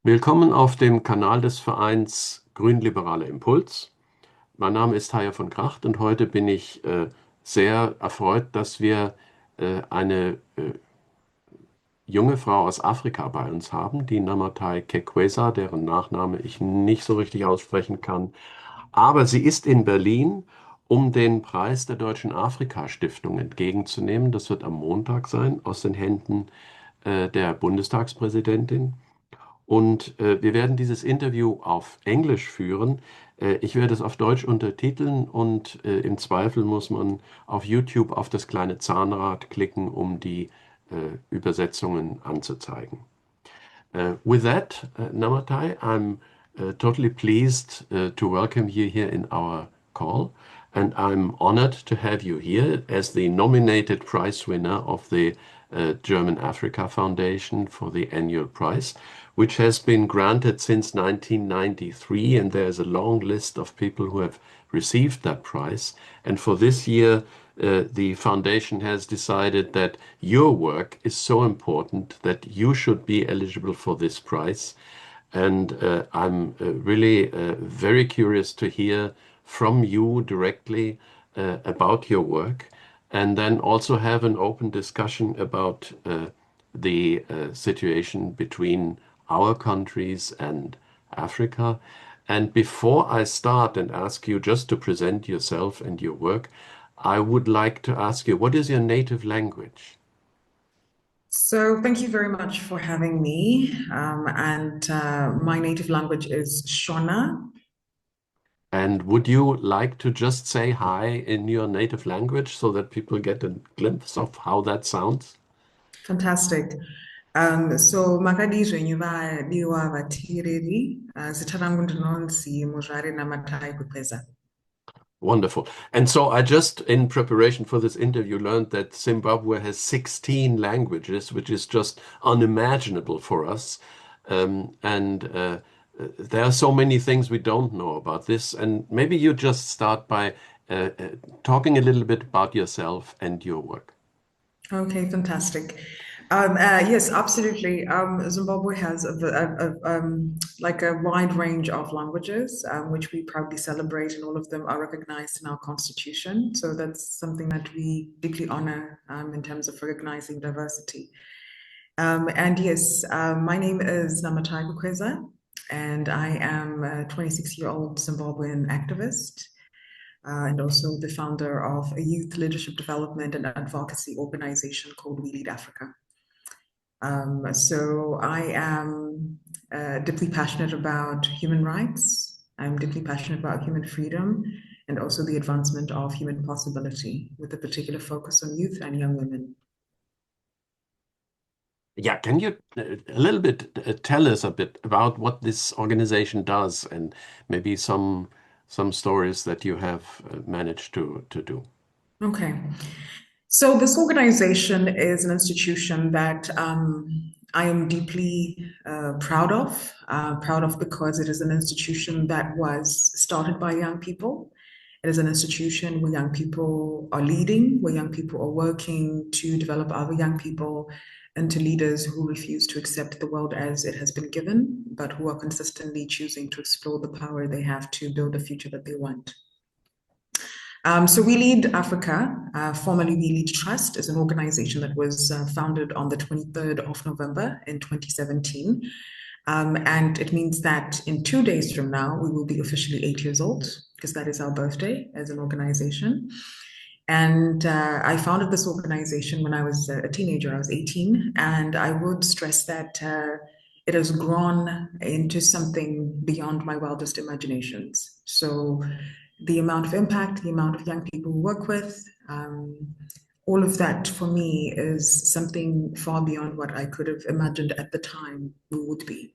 Willkommen auf dem Kanal des Vereins Grünliberaler Impuls. Mein Name ist Haya von Kracht und heute bin ich sehr erfreut, dass wir eine junge Frau aus Afrika bei uns haben, die Namatai Kekwesa, deren Nachname ich nicht so richtig aussprechen kann. Aber sie ist in Berlin, um den Preis der Deutschen Afrika-Stiftung entgegenzunehmen. Das wird am Montag sein, aus den Händen der Bundestagspräsidentin. Und wir werden dieses Interview auf Englisch führen. Ich werde es auf Deutsch untertiteln und im Zweifel muss man auf YouTube auf das kleine Zahnrad klicken, um die Übersetzungen anzuzeigen. With that, Namatai, I'm totally pleased to welcome you here in our call, and I'm honored to have you here as the nominated prize winner of the German Africa Foundation for the annual prize, which has been granted since 1993, and there's a long list of people who have received that prize. And for this year, the foundation has decided that your work is so important that you should be eligible for this prize. And I'm really very curious to hear from you directly about your work, and then also have an open discussion about the situation between our countries and Africa. And before I start and ask you just to present yourself and your work, I would like to ask you, what is your native language? So thank you very much for having me. And my native language is Shona. And would you like to just say hi in your native language so that people get a glimpse of how that sounds? Fantastic. So makadizve nyuva diwa vateereri zita rangu ndinonzi Muzvare Namatai Kukweza. Wonderful. And so I just, in preparation for this interview, learned that Zimbabwe has 16 languages, which is just unimaginable for us. And there are so many things we don't know about this. And maybe you just start by talking a little bit about yourself and your work. Okay, fantastic. Yes, absolutely. Zimbabwe has like a wide range of languages, which we proudly celebrate, and all of them are recognized in our constitution. So that's something that we deeply honor in terms of recognizing diversity. And yes, my name is Namatai Kukweza, and I am a 26-year-old Zimbabwean activist and also the founder of a youth leadership development and advocacy organization called We Lead Africa. So I am deeply passionate about human rights. I'm deeply passionate about human freedom and also the advancement of human possibility with a particular focus on youth and young women. Yeah, can you a little bit tell us a bit about what this organization does and maybe some stories that you have managed to do? Okay. So this organization is an institution that I am deeply proud of because it is an institution that was started by young people. It is an institution where young people are leading, where young people are working to develop other young people into leaders who refuse to accept the world as it has been given, but who are consistently choosing to explore the power they have to build a future that they want. So We Lead Africa, formerly We Lead Trust, is an organization that was founded on the 23rd of November in 2017. And it means that in 2 days from now, we will be officially 8 years old, because that is our birthday as an organization. And I founded this organization when I was a teenager. I was 18. And I would stress that it has grown into something beyond my wildest imaginations. So the amount of impact, the amount of young people we work with, all of that for me is something far beyond what I could have imagined at the time we would be.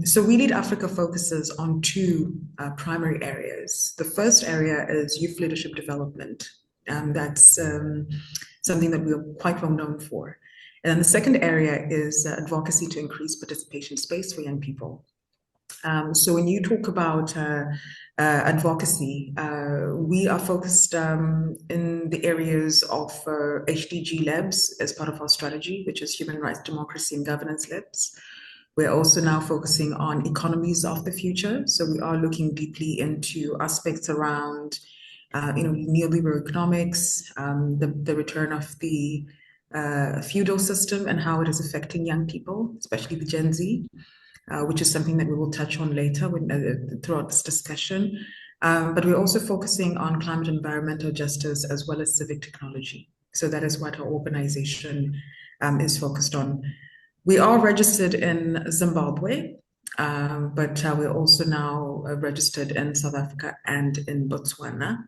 So We Lead Africa focuses on two primary areas. The first area is youth leadership development. That's something that we are quite well known for. And then the second area is advocacy to increase participation space for young people. So when you talk about advocacy, we are focused in the areas of HDG Labs as part of our strategy, which is Human Rights, Democracy, and Governance Labs. We're also now focusing on economies of the future. So we are looking deeply into aspects around, neoliberal economics, the return of the feudal system and how it is affecting young people, especially the Gen Z, which is something that we will touch on later throughout this discussion. But we're also focusing on climate and environmental justice as well as civic technology. So that is what our organization is focused on. We are registered in Zimbabwe, but we're also now registered in South Africa and in Botswana.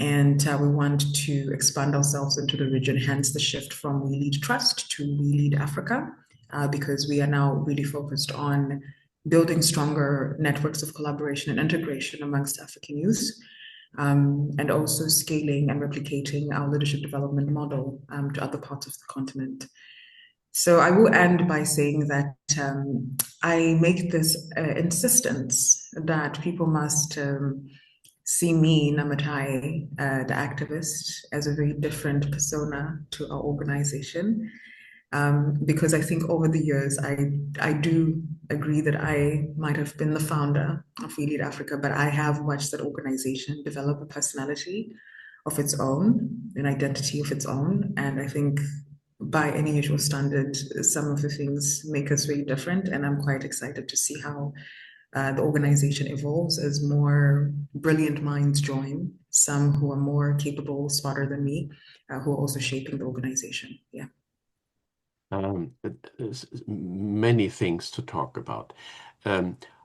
And we want to expand ourselves into the region, hence the shift from We Lead Trust to We Lead Africa, because we are now really focused on building stronger networks of collaboration and integration amongst African youth, and also scaling and replicating our leadership development model to other parts of the continent. So I will end by saying that I make this insistence that people must see me, Namatai, the activist, as a very different persona to our organization. Because I think over the years, I do agree that I might have been the founder of We Lead Africa, but I have watched that organization develop a personality of its own, an identity of its own. And I think by any usual standard, some of the things make us very different. And I'm quite excited to see how the organization evolves as more brilliant minds join, some who are more capable, smarter than me, who are also shaping the organization. Yeah. Many things to talk about.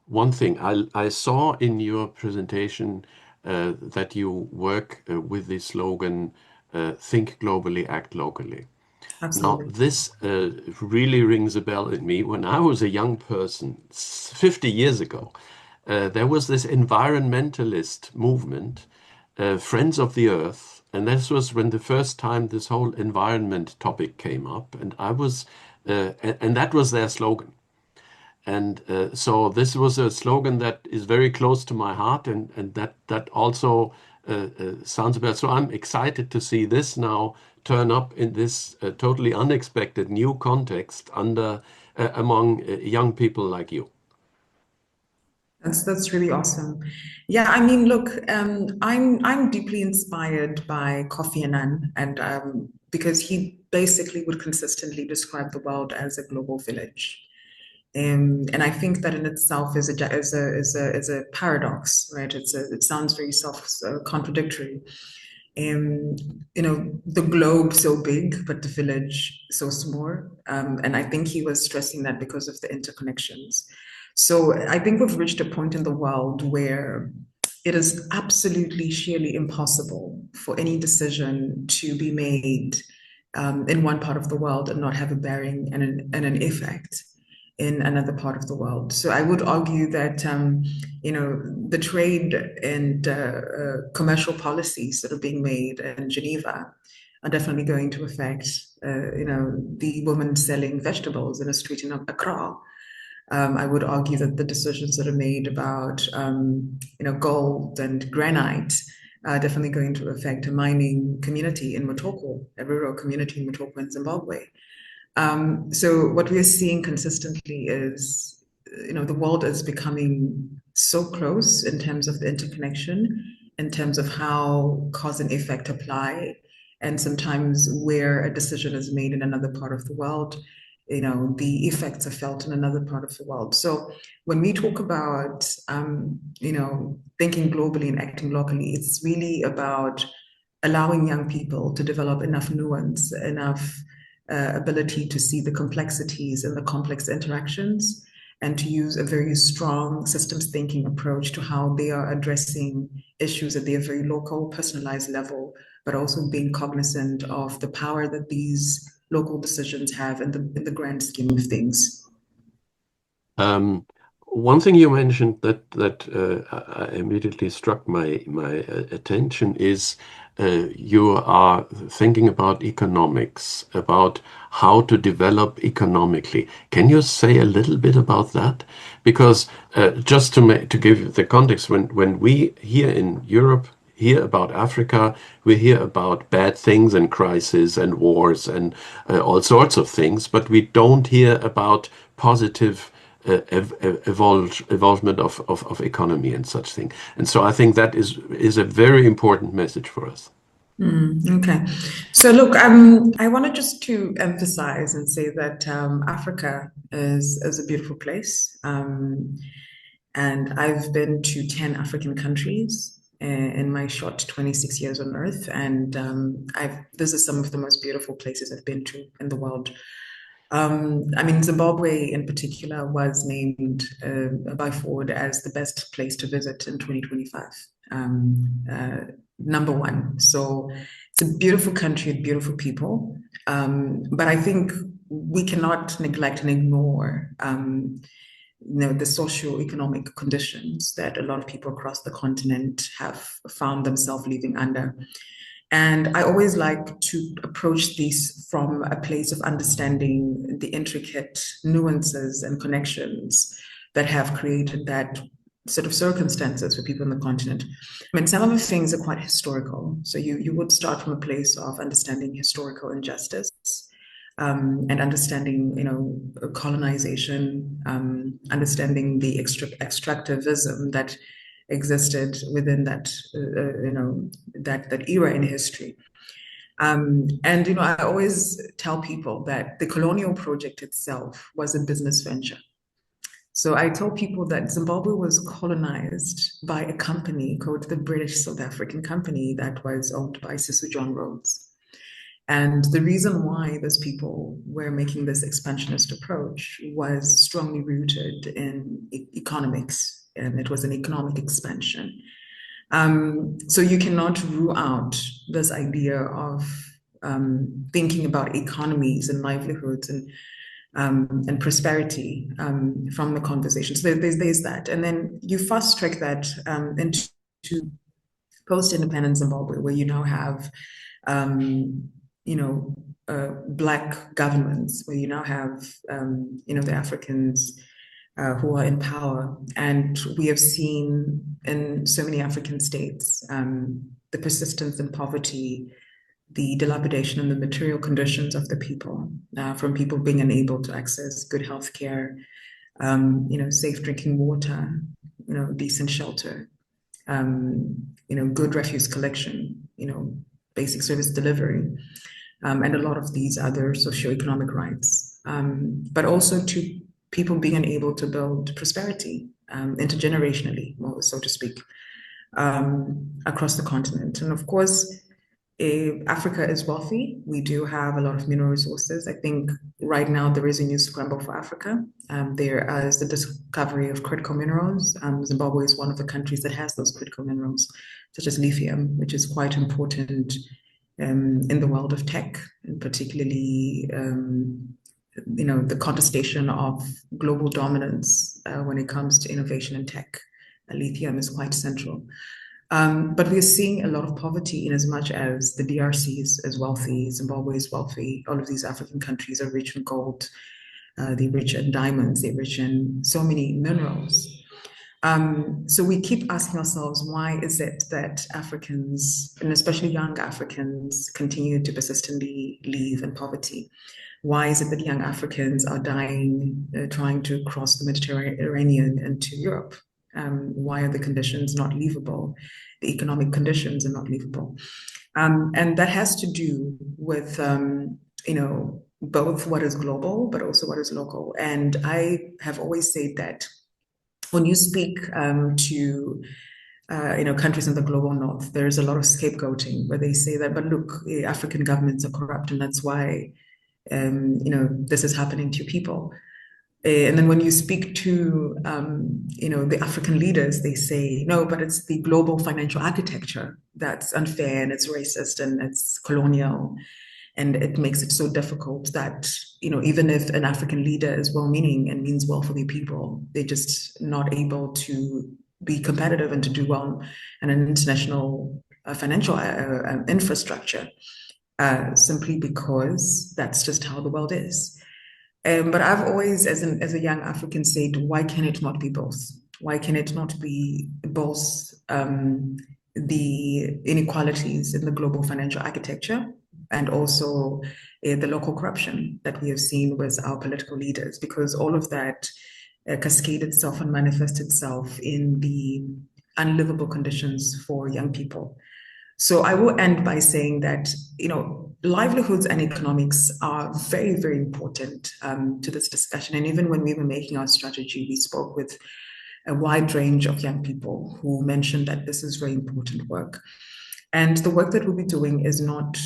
One thing I saw in your presentation that you work with the slogan "Think globally, act locally." Now, Absolutely. this really rings a bell in me. When I was a young person, 50 years ago, there was this environmentalist movement, Friends of the Earth, and this was when the first time this whole environment topic came up, and and that was their slogan. And so this was a slogan that is very close to my heart, and that also sounds about. So I'm excited to see this now turn up in this totally unexpected new context among young people like you. That's really awesome. Yeah, I mean, look, I'm deeply inspired by Kofi Annan, and because he basically would consistently describe the world as a global village. And I think that in itself is a paradox, right? It sounds very self contradictory. The globe so big, but the village so small. And I think he was stressing that because of the interconnections. So I think we've reached a point in the world where it is absolutely sheerly impossible for any decision to be made in one part of the world and not have a bearing and an effect in another part of the world. So I would argue that the trade and commercial policies that are being made in Geneva are definitely going to affect the woman selling vegetables in a street in Accra. I would argue that the decisions that are made about gold and granite are definitely going to affect a mining community in Motoko, a rural community in Motoko in Zimbabwe. So what we are seeing consistently is, the world is becoming so close in terms of the interconnection, in terms of how cause and effect apply, and sometimes where a decision is made in another part of the world, the effects are felt in another part of the world. So when we talk about, thinking globally and acting locally, it's really about allowing young people to develop enough nuance, enough ability to see the complexities and the complex interactions, and to use a very strong systems thinking approach to how they are addressing issues at their very local, personalized level, but also being cognizant of the power that these local decisions have in the grand scheme of things. One thing you mentioned that immediately struck my attention is you are thinking about economics, about how to develop economically. Can you say a little bit about that? Because just to give the context, when we here in Europe hear about Africa, we hear about bad things and crises and wars and all sorts of things, but we don't hear about positive evolvement of economy and such thing. And so I think that is a very important message for us. Okay. So look, I wanted just to emphasize and say that Africa is a beautiful place. And I've been to 10 African countries in my short 26 years on Earth. And this is some of the most beautiful places I've been to in the world. I mean, Zimbabwe in particular was named by Ford as the best place to visit in 2025. Number one. So it's a beautiful country, beautiful people. But I think we cannot neglect and ignore the socio-economic conditions that a lot of people across the continent have found themselves living under. And I always like to approach these from a place of understanding the intricate nuances and connections that have created that sort of circumstances for people on the continent. I mean, some of the things are quite historical. So you would start from a place of understanding historical injustice, and understanding, colonization, understanding the extractivism that existed within that, that era in history. And I always tell people that the colonial project itself was a business venture. So I tell people that Zimbabwe was colonized by a company called the British South African Company that was owned by Cecil John Rhodes. And the reason why those people were making this expansionist approach was strongly rooted in economics, and it was an economic expansion. So you cannot rule out this idea of thinking about economies and livelihoods and prosperity from the conversation. So there's that. And then you fast track that into post-independence Zimbabwe, where you now have Black governments, where you now have, the Africans who are in power. And we have seen in so many African states the persistence in poverty, the dilapidation and the material conditions of the people, from people being unable to access good health care, safe drinking water, decent shelter, good refuse collection, basic service delivery, and a lot of these other socioeconomic rights, but also to people being unable to build prosperity intergenerationally, so to speak, across the continent. And of course, Africa is wealthy. We do have a lot of mineral resources. I think right now there is a new scramble for Africa. There is the discovery of critical minerals. Zimbabwe is one of the countries that has those critical minerals, such as lithium, which is quite important in the world of tech, and particularly the contestation of global dominance when it comes to innovation in tech. Lithium is quite central. But we're seeing a lot of poverty in as much as the DRC is wealthy, Zimbabwe is wealthy, all of these African countries are rich in gold, they're rich in diamonds, they're rich in so many minerals. So we keep asking ourselves, why is it that Africans, and especially young Africans, continue to persistently live in poverty? Why is it that young Africans are dying, trying to cross the Mediterranean into Europe? Why are the conditions not livable? The economic conditions are not livable. And that has to do with, both what is global, but also what is local. And I have always said that when you speak to countries in the global north, there's a lot of scapegoating where they say that, but look, African governments are corrupt, and that's why this is happening to people. And then when you speak to the African leaders, they say, no, but it's the global financial architecture that's unfair and it's racist and it's colonial. And it makes it so difficult that, even if an African leader is well-meaning and means well for the people, they're just not able to be competitive and to do well in an international financial infrastructure, simply because that's just how the world is. But I've always, as a young African, said, why can it not be both? Why can it not be both the inequalities in the global financial architecture and also the local corruption that we have seen with our political leaders? Because all of that cascade itself and manifest itself in the unlivable conditions for young people. So I will end by saying that, livelihoods and economics are very, very important to this discussion. And even when we were making our strategy, we spoke with a wide range of young people who mentioned that this is very important work. And the work that we'll be doing is not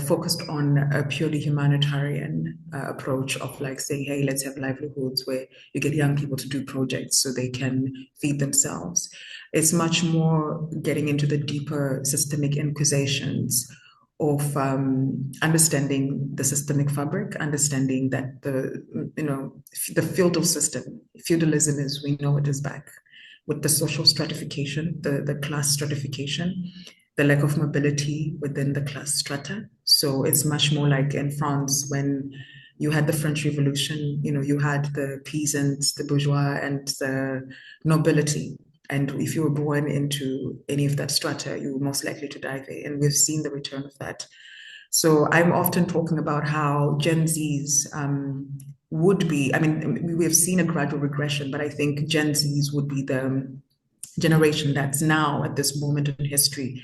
focused on a purely humanitarian approach of like saying, hey, let's have livelihoods where you get young people to do projects so they can feed themselves. It's much more getting into the deeper systemic inquisitions of understanding the systemic fabric, understanding that the feudal system, feudalism is, we know it is back with the social stratification, the class stratification, the lack of mobility within the class strata. So it's much more like in France when you had the French Revolution, you had the peasants, the bourgeois, and the nobility. And if you were born into any of that strata, you were most likely to die there. And we've seen the return of that. So I'm often talking about how Gen Zs would be, we have seen a gradual regression, but I think Gen Zs would be the generation that's now at this moment in history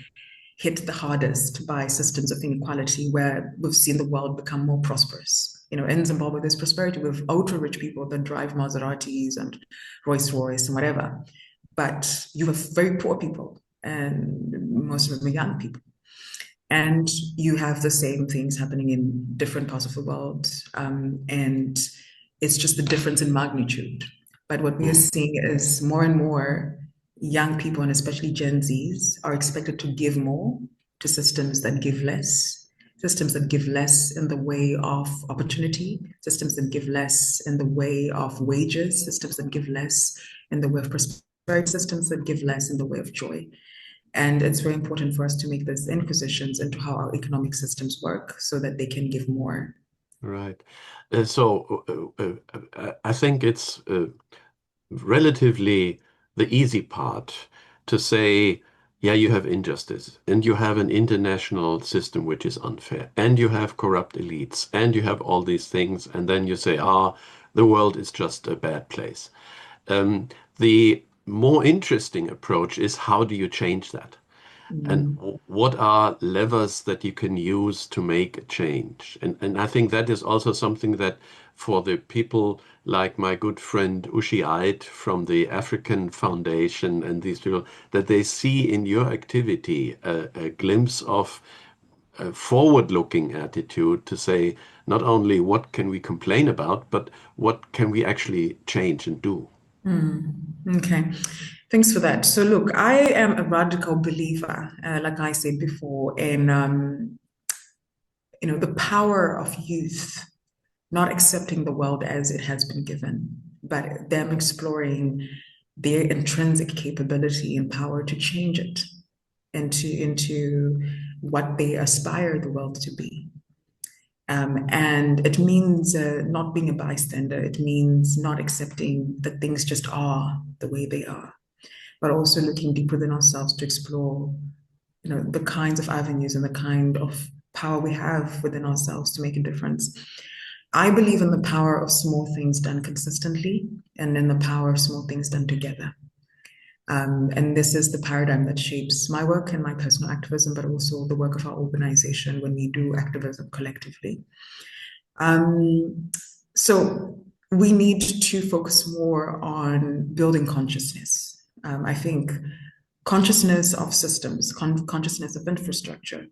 hit the hardest by systems of inequality, where we've seen the world become more prosperous. In Zimbabwe, there's prosperity with ultra rich people that drive Maseratis and Rolls Royce and whatever. But you have very poor people, and most of them are young people. And you have the same things happening in different parts of the world. And it's just the difference in magnitude. But what we are seeing is more and more young people, and especially Gen Zs, are expected to give more to systems that give less, systems that give less in the way of opportunity, systems that give less in the way of wages, systems that give less in the way of prosperity, systems that give less in the way of joy. And it's very important for us to make these inquisitions into how our economic systems work so that they can give more. Right. I think it's relatively the easy part to say, yeah, you have injustice, and you have an international system which is unfair, and you have corrupt elites, and you have all these things, and then you say, the world is just a bad place. The more interesting approach is, how do you change that? And what are levers that you can use to make a change? And I think that is also something that for the people like my good friend Uschi Eid from the African Foundation and these people, that they see in your activity a glimpse of a forward-looking attitude to say, not only what can we complain about, but what can we actually change and do? Okay, thanks for that. So look, I am a radical believer, like I said before, in the power of youth, not accepting the world as it has been given, but them exploring their intrinsic capability and power to change it into what they aspire the world to be. And it means not being a bystander. It means not accepting that things just are the way they are, but also looking deep within ourselves to explore, the kinds of avenues and the kind of power we have within ourselves to make a difference. I believe in the power of small things done consistently, and in the power of small things done together. And this is the paradigm that shapes my work and my personal activism, but also the work of our organization when we do activism collectively. So we need to focus more on building consciousness. I think consciousness of systems, consciousness of infrastructure,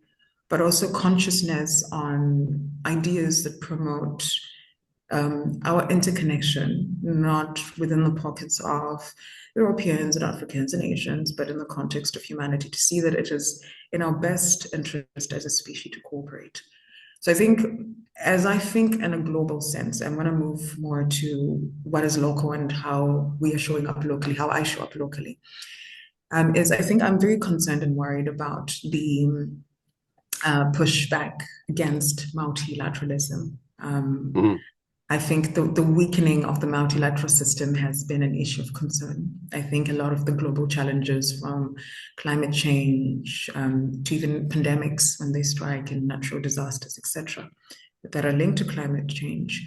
but also consciousness on ideas that promote our interconnection, not within the pockets of Europeans and Africans and Asians, but in the context of humanity, to see that it is in our best interest as a species to cooperate. So I think, as I think in a global sense, I'm going to move more to what is local and how we are showing up locally, how I show up locally. Is I think I'm very concerned and worried about the pushback against multilateralism. I think the weakening of the multilateral system has been an issue of concern. I think a lot of the global challenges, from climate change to even pandemics when they strike, and natural disasters, etc., that are linked to climate change,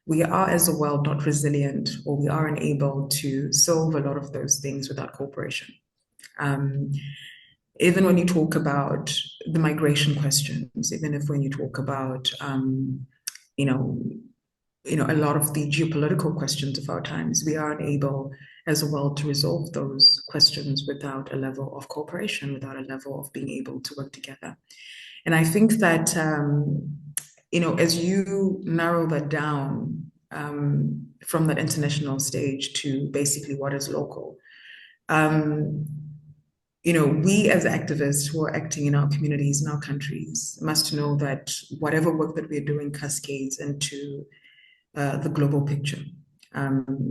we are as a world not resilient, or we are unable to solve a lot of those things without cooperation. Um, Even when you talk about the migration questions, even if when you talk about you know, a lot of the geopolitical questions of our times, we are unable as a world to resolve those questions without a level of cooperation, without a level of being able to work together. And I think that as you narrow that down from that international stage to basically what is local, um, we as activists who are acting in our communities, in our countries, must know that whatever work that we're doing cascades into the global picture.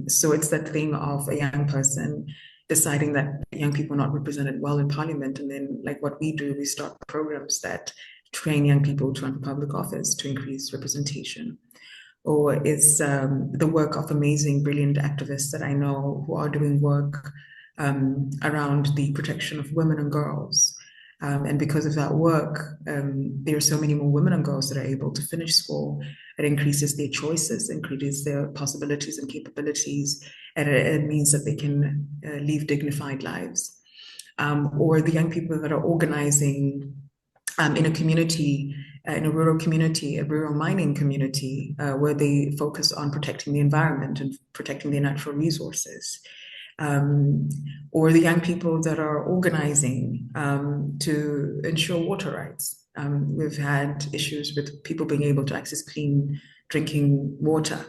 So it's that thing of a young person deciding that young people are not represented well in parliament. And then, like what we do, we start programs that train young people to run for public office to increase representation. Or it's the work of amazing, brilliant activists that I know who are doing work around the protection of women and girls. And because of that work, there are so many more women and girls that are able to finish school. It increases their choices, increases their possibilities and capabilities, and it means that they can live dignified lives. Or the young people that are organizing in a community, in a rural community, a rural mining community, where they focus on protecting the environment and protecting their natural resources. Or the young people that are organizing to ensure water rights. We've had issues with people being able to access clean drinking water.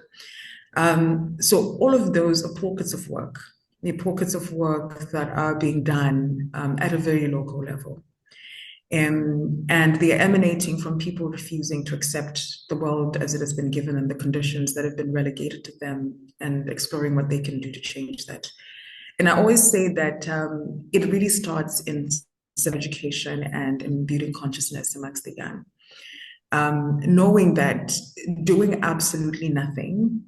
So all of those are pockets of work, the pockets of work that are being done at a very local level. And they are emanating from people refusing to accept the world as it has been given and the conditions that have been relegated to them, and exploring what they can do to change that. And I always say that it really starts in education and in building consciousness amongst the young. Knowing that doing absolutely nothing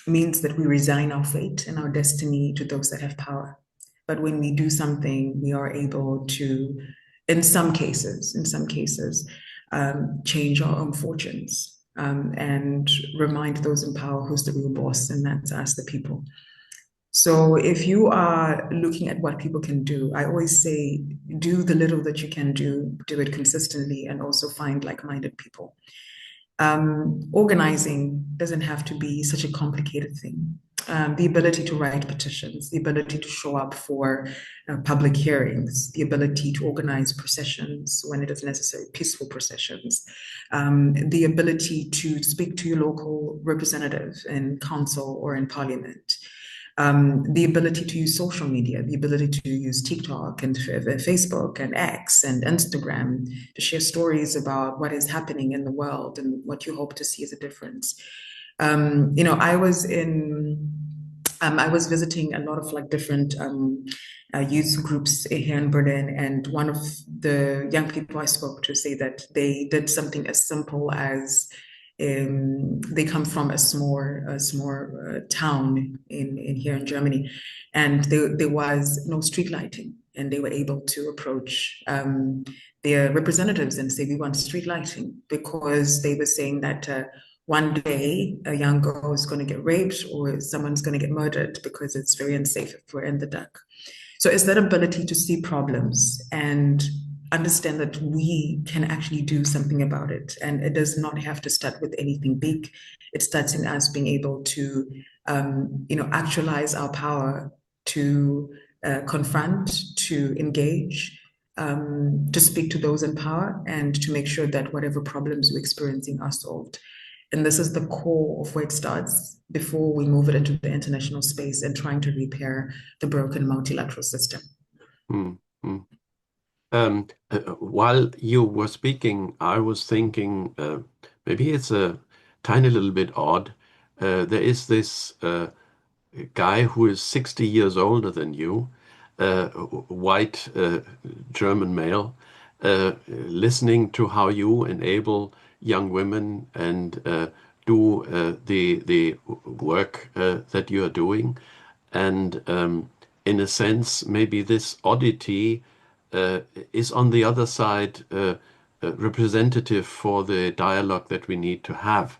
means that we resign our fate and our destiny to those that have power. But when we do something, we are able to, in some cases, change our own fortunes and remind those in power who's the real boss, and that's us, the people. So if you are looking at what people can do, I always say, do the little that you can do it consistently, and also find like-minded people. Organizing doesn't have to be such a complicated thing. The ability to write petitions, the ability to show up for public hearings, the ability to organize processions when it is necessary, peaceful processions, the ability to speak to your local representative in council or in parliament, the ability to use social media, the ability to use TikTok and Facebook and X and Instagram to share stories about what is happening in the world and what you hope to see as a difference. I was visiting a lot of like different youth groups here in Berlin, and one of the young people I spoke to say that they did something as simple as they come from a small town in here in Germany, and there was no street lighting, and they were able to approach their representatives and say, we want street lighting, because they were saying that one day a young girl is going to get raped or someone's going to get murdered because it's very unsafe if we're in the dark. So it's that ability to see problems and understand that we can actually do something about it. And it does not have to start with anything big. It starts in us being able to, actualize our power to confront, to engage, to speak to those in power, and to make sure that whatever problems we're experiencing are solved. And this is the core of where it starts before we move it into the international space and trying to repair the broken multilateral system. Mm, mm. While you were speaking, I was thinking maybe it's a tiny little bit odd. There is this guy who is 60 years older than you, white German male, listening to how you enable young women and do the work that you are doing. And in a sense, maybe this oddity is on the other side representative for the dialogue that we need to have.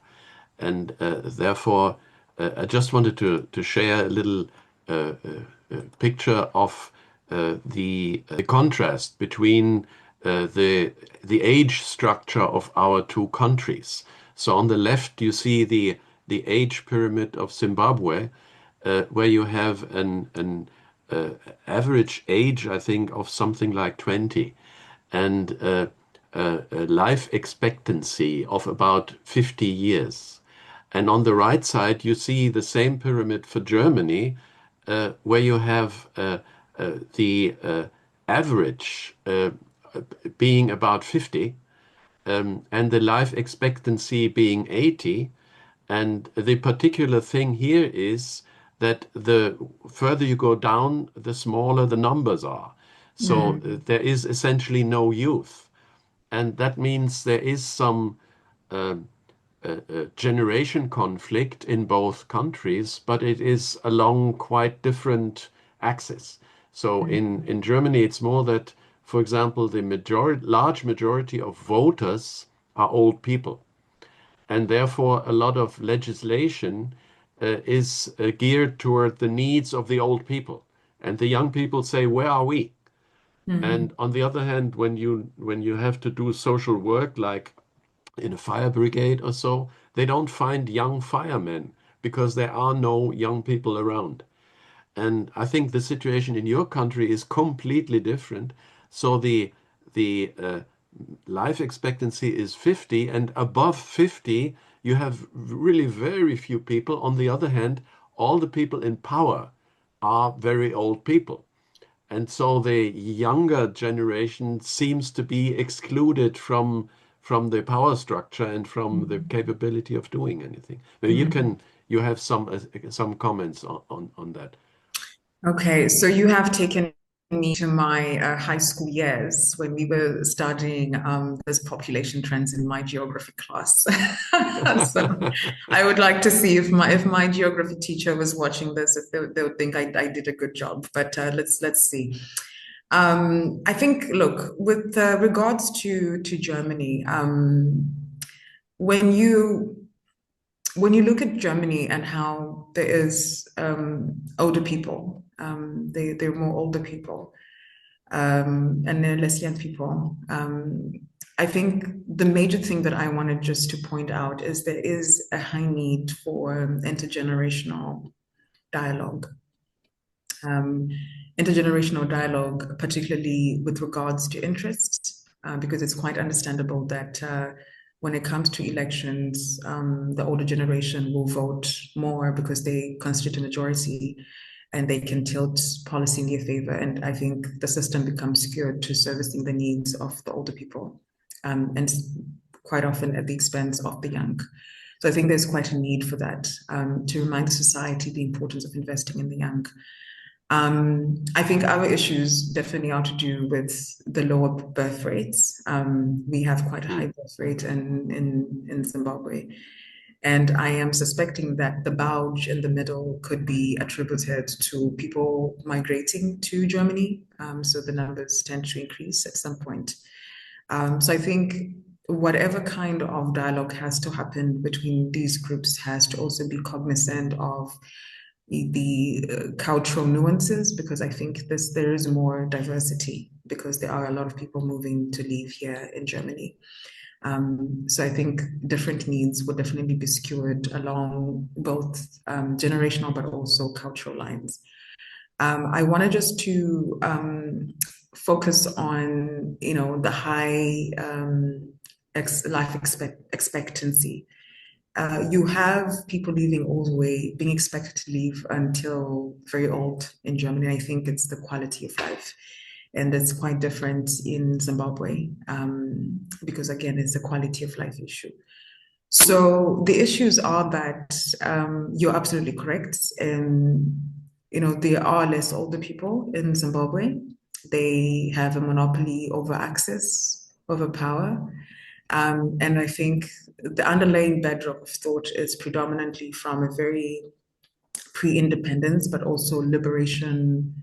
And therefore, I just wanted to share a little picture of the contrast between the age structure of our two countries. So on the left, you see the age pyramid of Zimbabwe, where you have an average age, I think, of something like 20, and a life expectancy of about 50 years. And on the right side, you see the same pyramid for Germany, where you have the average being about 50, and the life expectancy being 80. And the particular thing here is that the further you go down, the smaller the numbers are. So Mm. there is essentially no youth. And that means there is some uh, generation conflict in both countries, but it is along quite different axes. So in Germany, it's more that, for example, the large majority of voters are old people, and therefore a lot of legislation is geared toward the needs of the old people. And the young people say, "Where are we?" Mm. And on the other hand, when you have to do social work, like in a fire brigade or so, they don't find young firemen because there are no young people around. And I think the situation in your country is completely different. So the life expectancy is 50, and above 50, you have really very few people. On the other hand, all the people in power are very old people. And so the younger generation seems to be excluded from the power structure and from the Mm. capability of doing anything. Maybe Mm. you have some comments on that. Okay, so you have taken me to my high school years when we were studying those population trends in my geography class. So I would like to see if my geography teacher was watching this, if they would think I did a good job. But let's see. I think, look, with regards to Germany, when you when you look at Germany and how there is older people, they're more older people, and they're less young people. I think the major thing that I wanted just to point out is there is a high need for intergenerational dialogue. Um, Intergenerational dialogue, particularly with regards to interests, because it's quite understandable that when it comes to elections, the older generation will vote more because they constitute a majority and they can tilt policy in their favor. And I think the system becomes skewed to servicing the needs of the older people, and quite often at the expense of the young. So I think there's quite a need for that, to remind society the importance of investing in the young. I think our issues definitely are to do with the lower birth rates. We have quite a high Mm. birth rate in Zimbabwe. And I am suspecting that the bulge in the middle could be attributed to people migrating to Germany. So the numbers tend to increase at some point. So I think whatever kind of dialogue has to happen between these groups has to also be cognizant of the cultural nuances, because I think there is more diversity because there are a lot of people moving to live here in Germany. So I think different needs will definitely be skewed along both generational but also cultural lines. I wanted just to focus on, the high life expectancy. You have people leaving all the way, being expected to leave until very old in Germany. I think it's the quality of life. And it's quite different in Zimbabwe, because, again, it's a quality of life issue. So the issues are that, you're absolutely correct. And, there are less older people in Zimbabwe. They have a monopoly over access, over power. And I think the underlying bedrock of thought is predominantly from a very pre-independence, but also liberation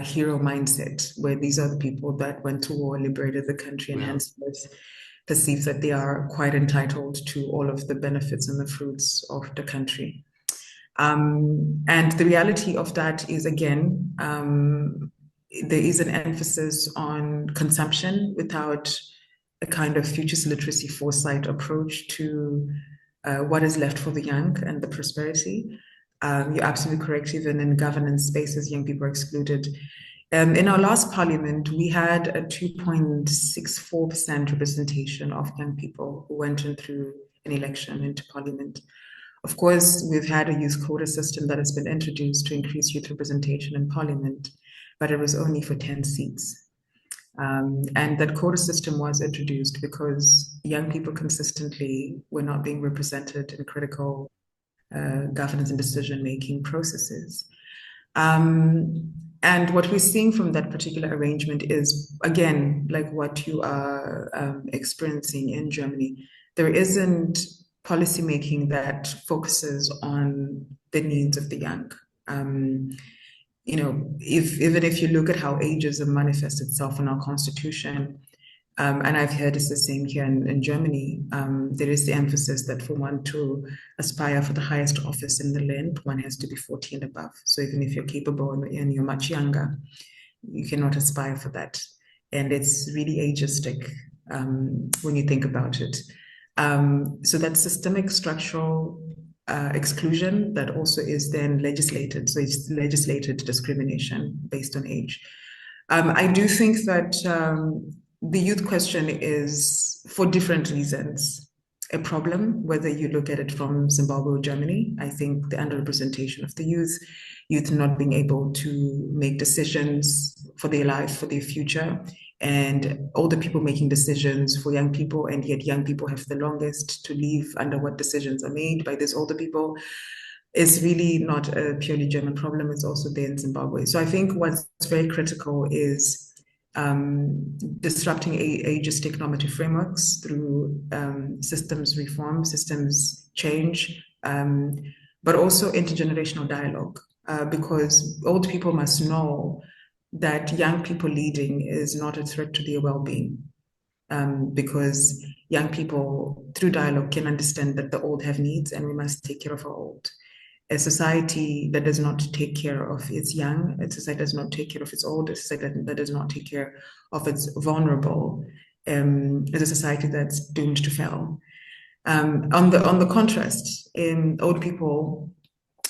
hero mindset, where these are the people that went to war, liberated the country, and Yeah. henceforth perceive that they are quite entitled to all of the benefits and the fruits of the country. And the reality of that is, again, there is an emphasis on consumption without a kind of futures literacy foresight approach to what is left for the young and the prosperity. You're absolutely correct. Even in governance spaces, young people are excluded. In our last parliament, we had a 2.64% representation of young people who went in through an election into parliament. Of course, we've had a youth quota system that has been introduced to increase youth representation in parliament, but it was only for 10 seats. And that quota system was introduced because young people consistently were not being represented in critical governance and decision-making processes. And what we're seeing from that particular arrangement is, again, like what you are experiencing in Germany. There isn't policymaking that focuses on the needs of the young. Even if you look at how ageism manifests itself in our constitution, and I've heard it's the same here in Germany, there is the emphasis that for one to aspire for the highest office in the land, one has to be 40 and above. So even if you're capable and you're much younger, you cannot aspire for that. And it's really ageistic when you think about it. So that systemic structural exclusion that also is then legislated. So it's legislated discrimination based on age. I do think that the youth question is, for different reasons, a problem, whether you look at it from Zimbabwe or Germany. I think the underrepresentation of the youth not being able to make decisions for their life, for their future, and older people making decisions for young people, and yet young people have the longest to live under what decisions are made by these older people, is really not a purely German problem. It's also there in Zimbabwe. So I think what's very critical is disrupting ageistic normative frameworks through systems reform, systems change, but also intergenerational dialogue, because old people must know that young people leading is not a threat to their well-being, because young people, through dialogue, can understand that the old have needs and we must take care of our old. A society that does not take care of its young, a society that does not take care of its old, a society that does not take care of its vulnerable, is a society that's doomed to fail. On the contrast, old people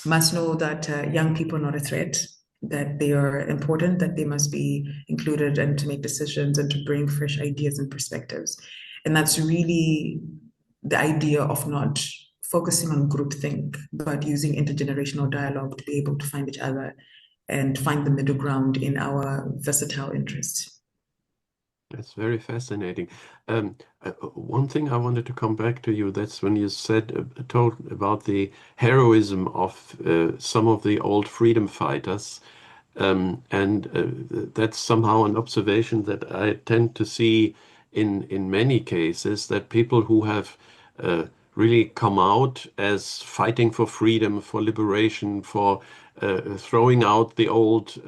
must know that young people are not a threat, that they are important, that they must be included and to make decisions and to bring fresh ideas and perspectives. And that's really the idea of not focusing on groupthink, but using intergenerational dialogue to be able to find each other and find the middle ground in our versatile interests. That's very fascinating. One thing I wanted to come back to you, that's when you told about the heroism of some of the old freedom fighters. That's somehow an observation that I tend to see in many cases, that people who have really come out as fighting for freedom, for liberation, for throwing out the old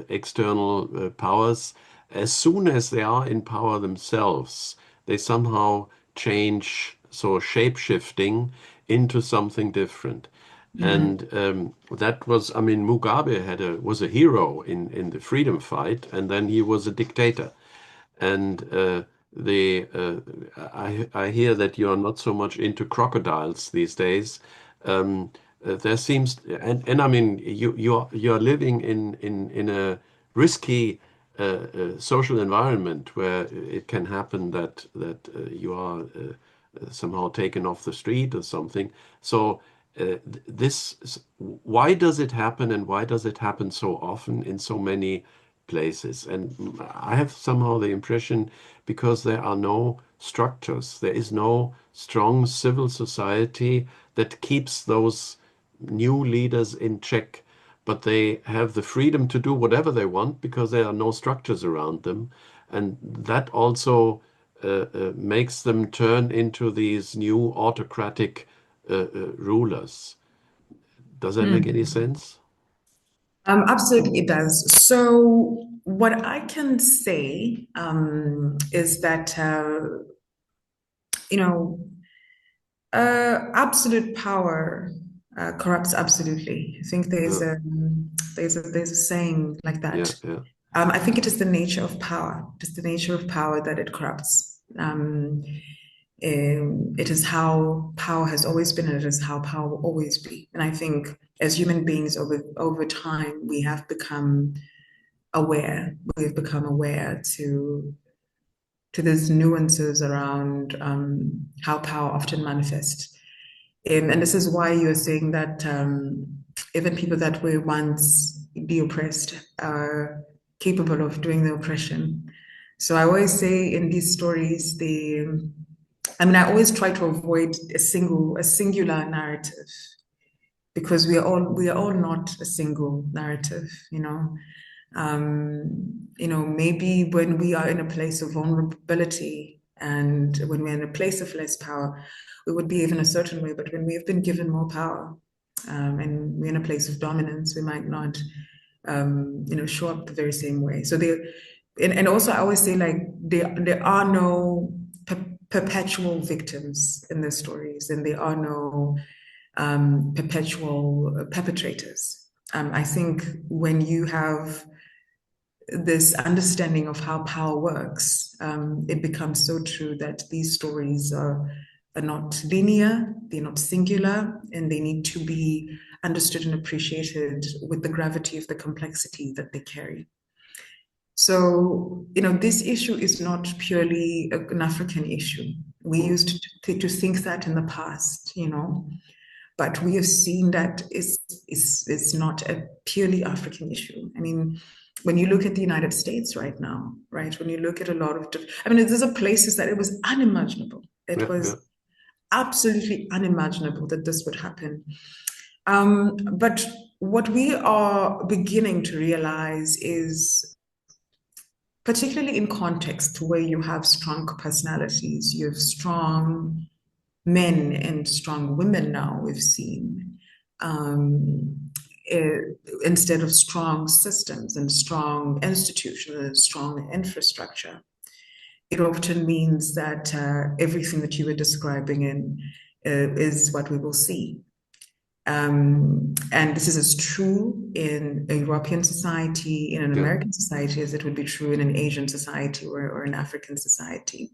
external powers, as soon as they are in power themselves, they somehow change, so shape-shifting into something different. And that was, I mean, Mugabe was a hero in the freedom fight, and then he was a dictator. And I hear that you are not so much into crocodiles these days. There seems, and I mean, you're living in a risky social environment where it can happen that you are somehow taken off the street or something. So why does it happen, and why does it happen so often in so many places? And I have somehow the impression, because there are no structures, there is no strong civil society that keeps those new leaders in check, but they have the freedom to do whatever they want because there are no structures around them. And that also makes them turn into these new autocratic rulers. Does that make any sense? Absolutely, it does. So, what I can say is that you know, absolute power corrupts absolutely. I think Yeah, there's a saying like yeah, that. yeah, I think it is the nature of power. It is the nature of power that it corrupts. It is how power has always been, and it is how power will always be. And I think as human beings over time, we have become aware. We've become aware to these nuances around how power often manifests. And this is why you're saying that even people that were once the oppressed are capable of doing the oppression. So I always say in these stories, I always try to avoid a singular narrative because we are all not a single narrative, you know. Maybe when we are in a place of vulnerability and when we're in a place of less power, we would behave in a certain way. But when we have been given more power, and we're in a place of dominance, we might not, show up the very same way. So and also I always say like there are no perpetual victims in the stories, and there are no perpetual perpetrators. I think when you have this understanding of how power works, it becomes so true that these stories are not linear, they're not singular, and they need to be understood and appreciated with the gravity of the complexity that they carry. So, this issue is not purely an African issue. We mm, used to think that in the past, but we have seen that it's not a purely African issue. I mean, when you look at the United States right now, right, when you look at a lot of, these are places that it was unimaginable. It yeah, yeah, was absolutely unimaginable that this would happen. But what we are beginning to realize is, particularly in context where you have strong personalities, you have strong men and strong women now, we've seen, um, eh, instead of strong systems and strong institutions and strong infrastructure. It often means that everything that you were describing is what we will see. And this is as true in a European society, in an yeah. American society, as it would be true in an Asian society or an African society.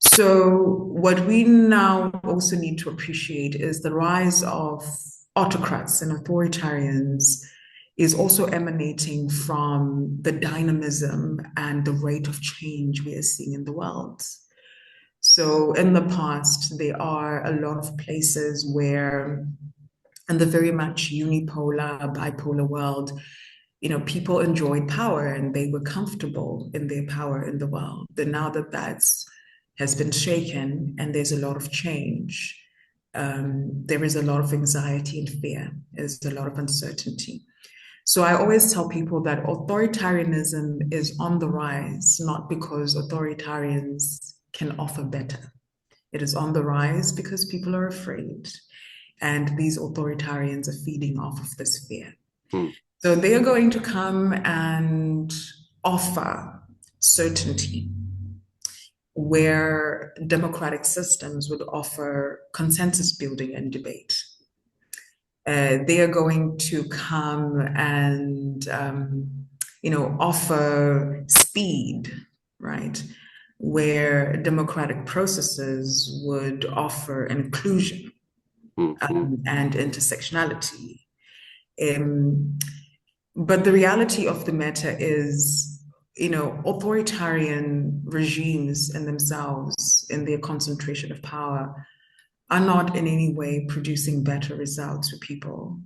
So, what we now also need to appreciate is the rise of autocrats and authoritarians is also emanating from the dynamism and the rate of change we are seeing in the world. So, in the past, there are a lot of places where, in the very much unipolar, bipolar world, people enjoyed power and they were comfortable in their power in the world. But now that that's has been shaken and there's a lot of change, there is a lot of anxiety and fear. There's a lot of uncertainty. So I always tell people that authoritarianism is on the rise, not because authoritarians can offer better. It is on the rise because people are afraid. And these authoritarians are feeding off of this fear. Mm, So they are going to come and offer certainty where democratic systems would offer consensus building and debate. They are going to come and offer speed, right? Where democratic processes would offer inclusion mm, mm, and intersectionality. Um, but the reality of the matter is, authoritarian regimes in themselves, in their concentration of power, are not in any way producing better results for people.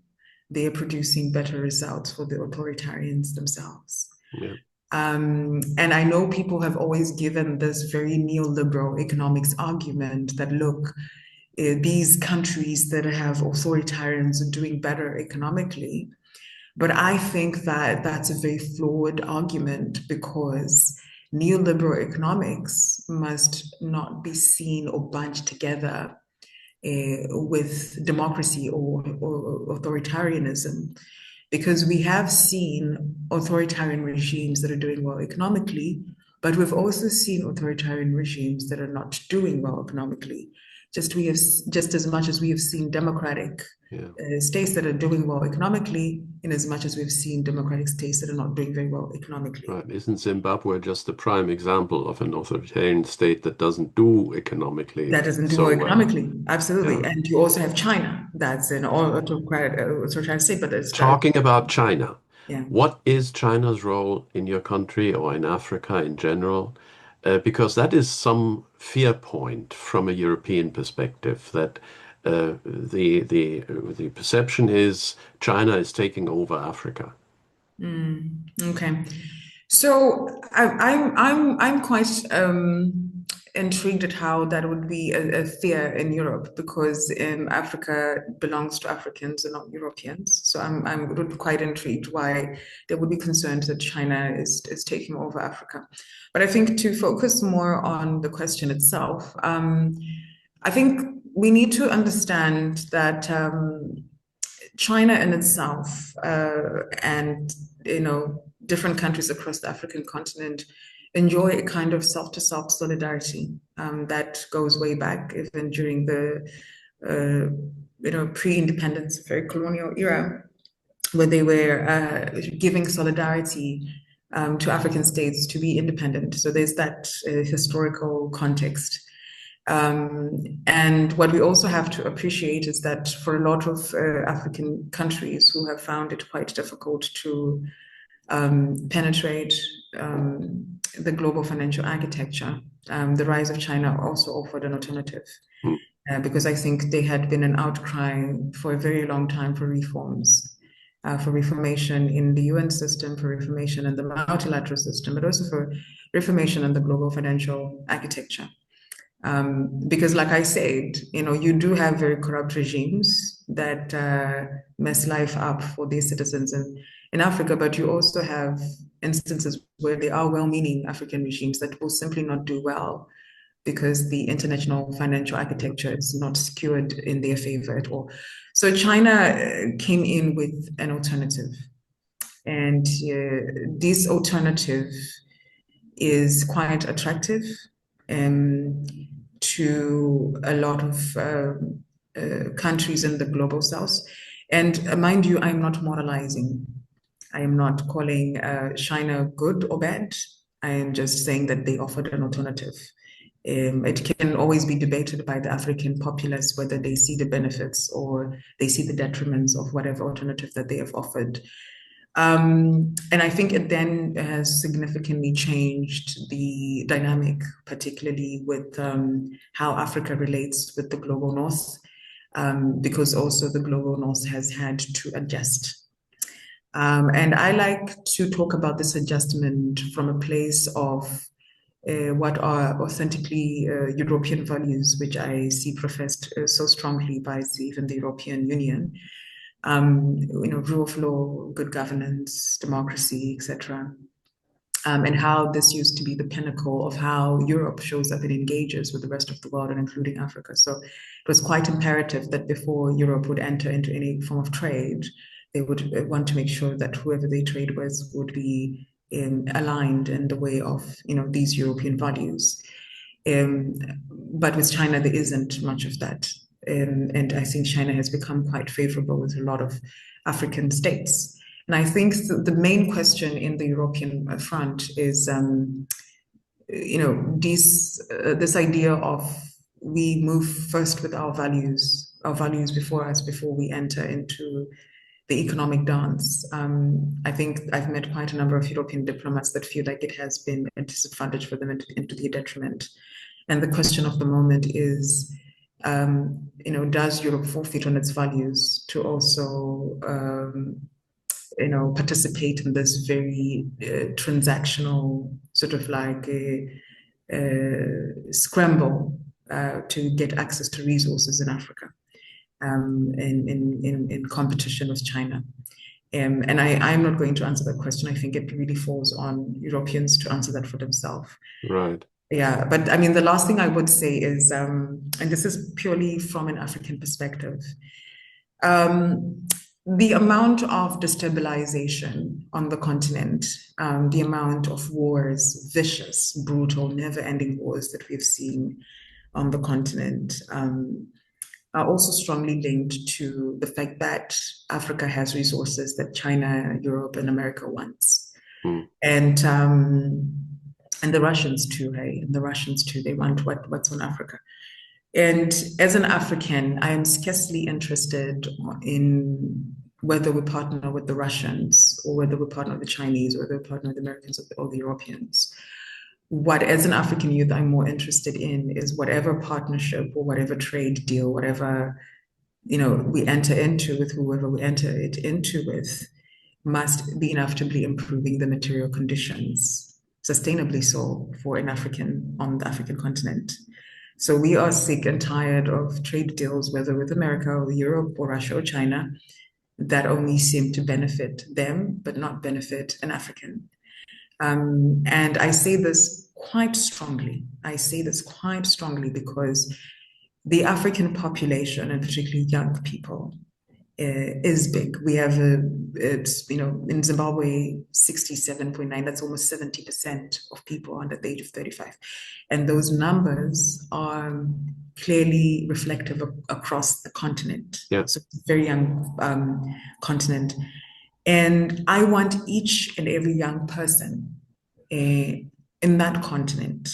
They are producing better results for the authoritarians themselves. yeah, And I know people have always given this very neoliberal economics argument that, look, these countries that have authoritarians are doing better economically. But I think that that's a very flawed argument because neoliberal economics must not be seen or bunched together with democracy or authoritarianism, because we have seen authoritarian regimes that are doing well economically But we've also seen authoritarian regimes that are not doing well economically. Just as much as we have seen democratic states that are doing well economically, in as much as we've seen democratic states that are not doing very well economically. Right. Isn't Zimbabwe just a prime example of an authoritarian state that doesn't do economically That doesn't do so well well? economically, absolutely. Yeah. And you also have China, that's an authoritarian state, but it's Talking about China, yeah. what is China's role in your country or in Africa in general? Because that is some fear point from a European perspective that the perception is China is taking over Africa. Okay. So I'm quite intrigued at how that would be a fear in Europe because Africa belongs to Africans and not Europeans. So I'm quite intrigued why there would be concerns that China is taking over Africa. But I think to focus more on the question itself, I think we need to understand that China in itself and different countries across the African continent enjoy a kind of self-to-self solidarity that goes way back, even during the pre-independence, very colonial era, where they were giving solidarity to African states to be independent. So there's that historical context. And what we also have to appreciate is that for a lot of African countries who have found it quite difficult to penetrate the global financial architecture, the rise of China also offered an alternative. Because I think there had been an outcry for a very long time for reforms, for reformation in the UN system, for reformation in the multilateral system, but also for reformation in the global financial architecture. Because like I said, you do have very corrupt regimes that mess life up for their citizens in Africa, but you also have instances where there are well-meaning African regimes that will simply not do well because the international financial architecture is not secured in their favor at all. So China came in with an alternative. And this alternative is quite attractive to a lot of countries in the global south. And mind you, I'm not moralizing. I am not calling China good or bad. I am just saying that they offered an alternative. It can always be debated by the African populace whether they see the benefits or they see the detriments of whatever alternative that they have offered. And I think it then has significantly changed the dynamic, particularly with how Africa relates with the global north, because also the global north has had to adjust. And I like to talk about this adjustment from a place of what are authentically European values, which I see professed so strongly by even the European Union. Rule of law, good governance, democracy, etc. And how this used to be the pinnacle of how Europe shows up and engages with the rest of the world, and including Africa. So it was quite imperative that before Europe would enter into any form of trade, they would want to make sure that whoever they trade with would be aligned in the way of these European values. But with China, there isn't much of that. And I think China has become quite favorable with a lot of African states. And I think the main question in the European front is, this idea of we move first with our values before us, before we enter into the economic dance. I think I've met quite a number of European diplomats that feel like it has been a disadvantage for them and to their detriment. And the question of the moment is, does Europe forfeit on its values to also, participate in this very transactional sort of like a scramble to get access to resources in Africa, in competition with China? And I'm not going to answer that question. I think it really falls on Europeans to answer that for themselves. Right. Yeah, but I mean, the last thing I would say is, and this is purely from an African perspective, the amount of destabilization on the continent, the amount of wars, vicious, brutal, never-ending wars that we've seen on the continent, are also strongly linked to the fact that Africa has resources that China, Europe, and America wants. Mm. And the Russians too, hey? And the Russians too, they want what's on Africa. And as an African, I am scarcely interested in whether we partner with the Russians or whether we partner with the Chinese or whether we partner with the Americans or the Europeans. What, as an African youth, I'm more interested in is whatever partnership or whatever trade deal, whatever, we enter into with whoever we enter it into with, must be inevitably improving the material conditions, sustainably so, for an African on the African continent. So we are sick and tired of trade deals, whether with America or Europe or Russia or China, that only seem to benefit them, but not benefit an African. And I say this quite strongly. I say this quite strongly because the African population, and particularly young people, is big. We have in Zimbabwe, 67.9, that's almost 70% of people under the age of 35. And those numbers are clearly reflective across the continent. Yeah. So it's a very young continent. And I want each and every young person in that continent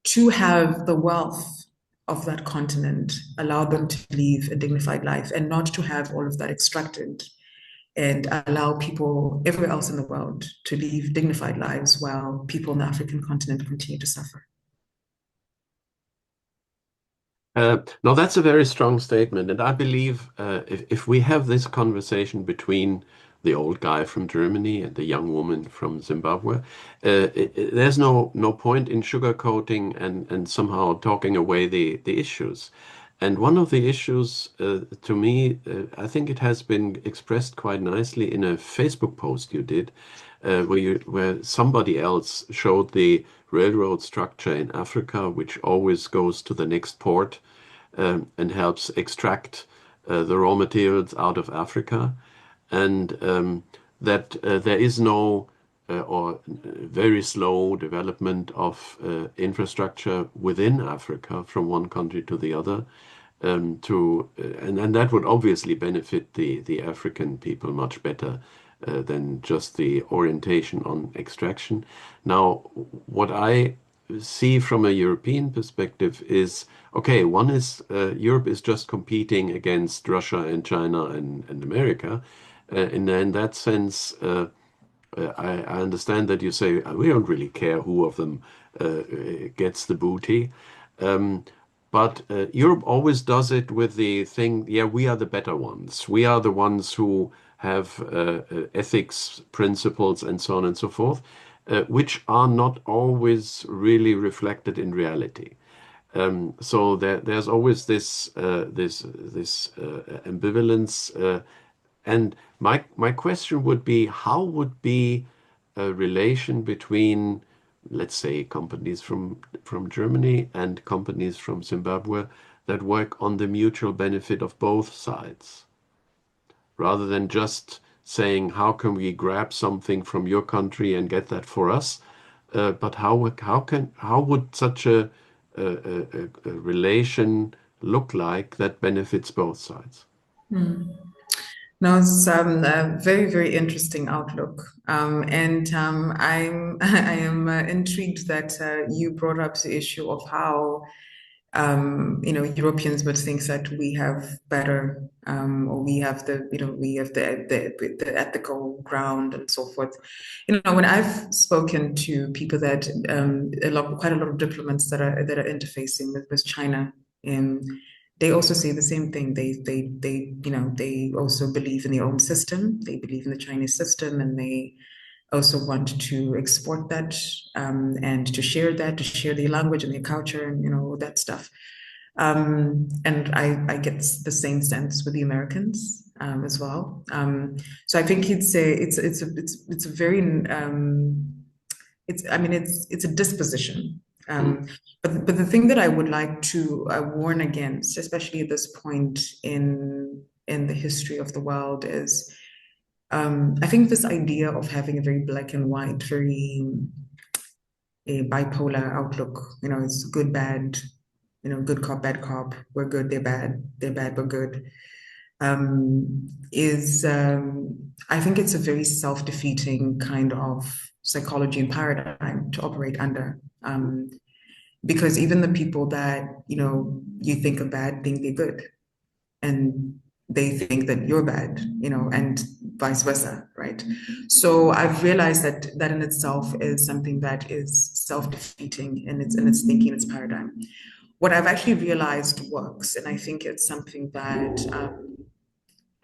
to have the wealth of that continent, allow them to live a dignified life and not to have all of that extracted, and allow people everywhere else in the world to live dignified lives while people on the African continent continue to suffer. No, that's a very strong statement. And I believe if we have this conversation between the old guy from Germany and the young woman from Zimbabwe, there's no point in sugarcoating and somehow talking away the issues. And one of the issues, to me, I think it has been expressed quite nicely in a Facebook post you did, where somebody else showed the railroad structure in Africa, which always goes to the next port and helps extract the raw materials out of Africa, and that there is no or very slow development of infrastructure within Africa from one country to the other. And that would obviously benefit the African people much better than just the orientation on extraction. Now, what I see from a European perspective is, okay, one is Europe is just competing against Russia and China and America. And in that sense, I understand that you say we don't really care who of them gets the booty. But Europe always does it with the thing, yeah, we are the better ones. We are the ones who have ethics, principles, and so on and so forth, which are not always really reflected in reality. So there's always this ambivalence. And my question would be, how would be a relation between, let's say, companies from Germany and companies from Zimbabwe that work on the mutual benefit of both sides, rather than just saying, how can we grab something from your country and get that for us? But how would such a relation look like that benefits both sides? No, it's a very, very interesting outlook. And I am intrigued that you brought up the issue of how Europeans would think that we have better, or we have the ethical ground and so forth. When I've spoken to people that quite a lot of diplomats that are interfacing with China, they also say the same thing. They also believe in their own system. They believe in the Chinese system, and they also want to export that, and to share their language and their culture and all that stuff. And I get the same sense with the Americans as well. So I think it's a very it's a disposition. But the thing that I would like to warn against, especially at this point in in the history of the world is I think this idea of having a very black and white, very a bipolar outlook, it's good, bad, good cop, bad cop, we're good, they're bad, we're good, is I think it's a very self-defeating kind of psychology and paradigm to operate under. Because even the people that, you think are bad think they're good. And they think that you're bad, and vice versa, right? So I've realized that that in itself is something that is self-defeating in its thinking, its paradigm. What I've actually realized works, and I think it's something that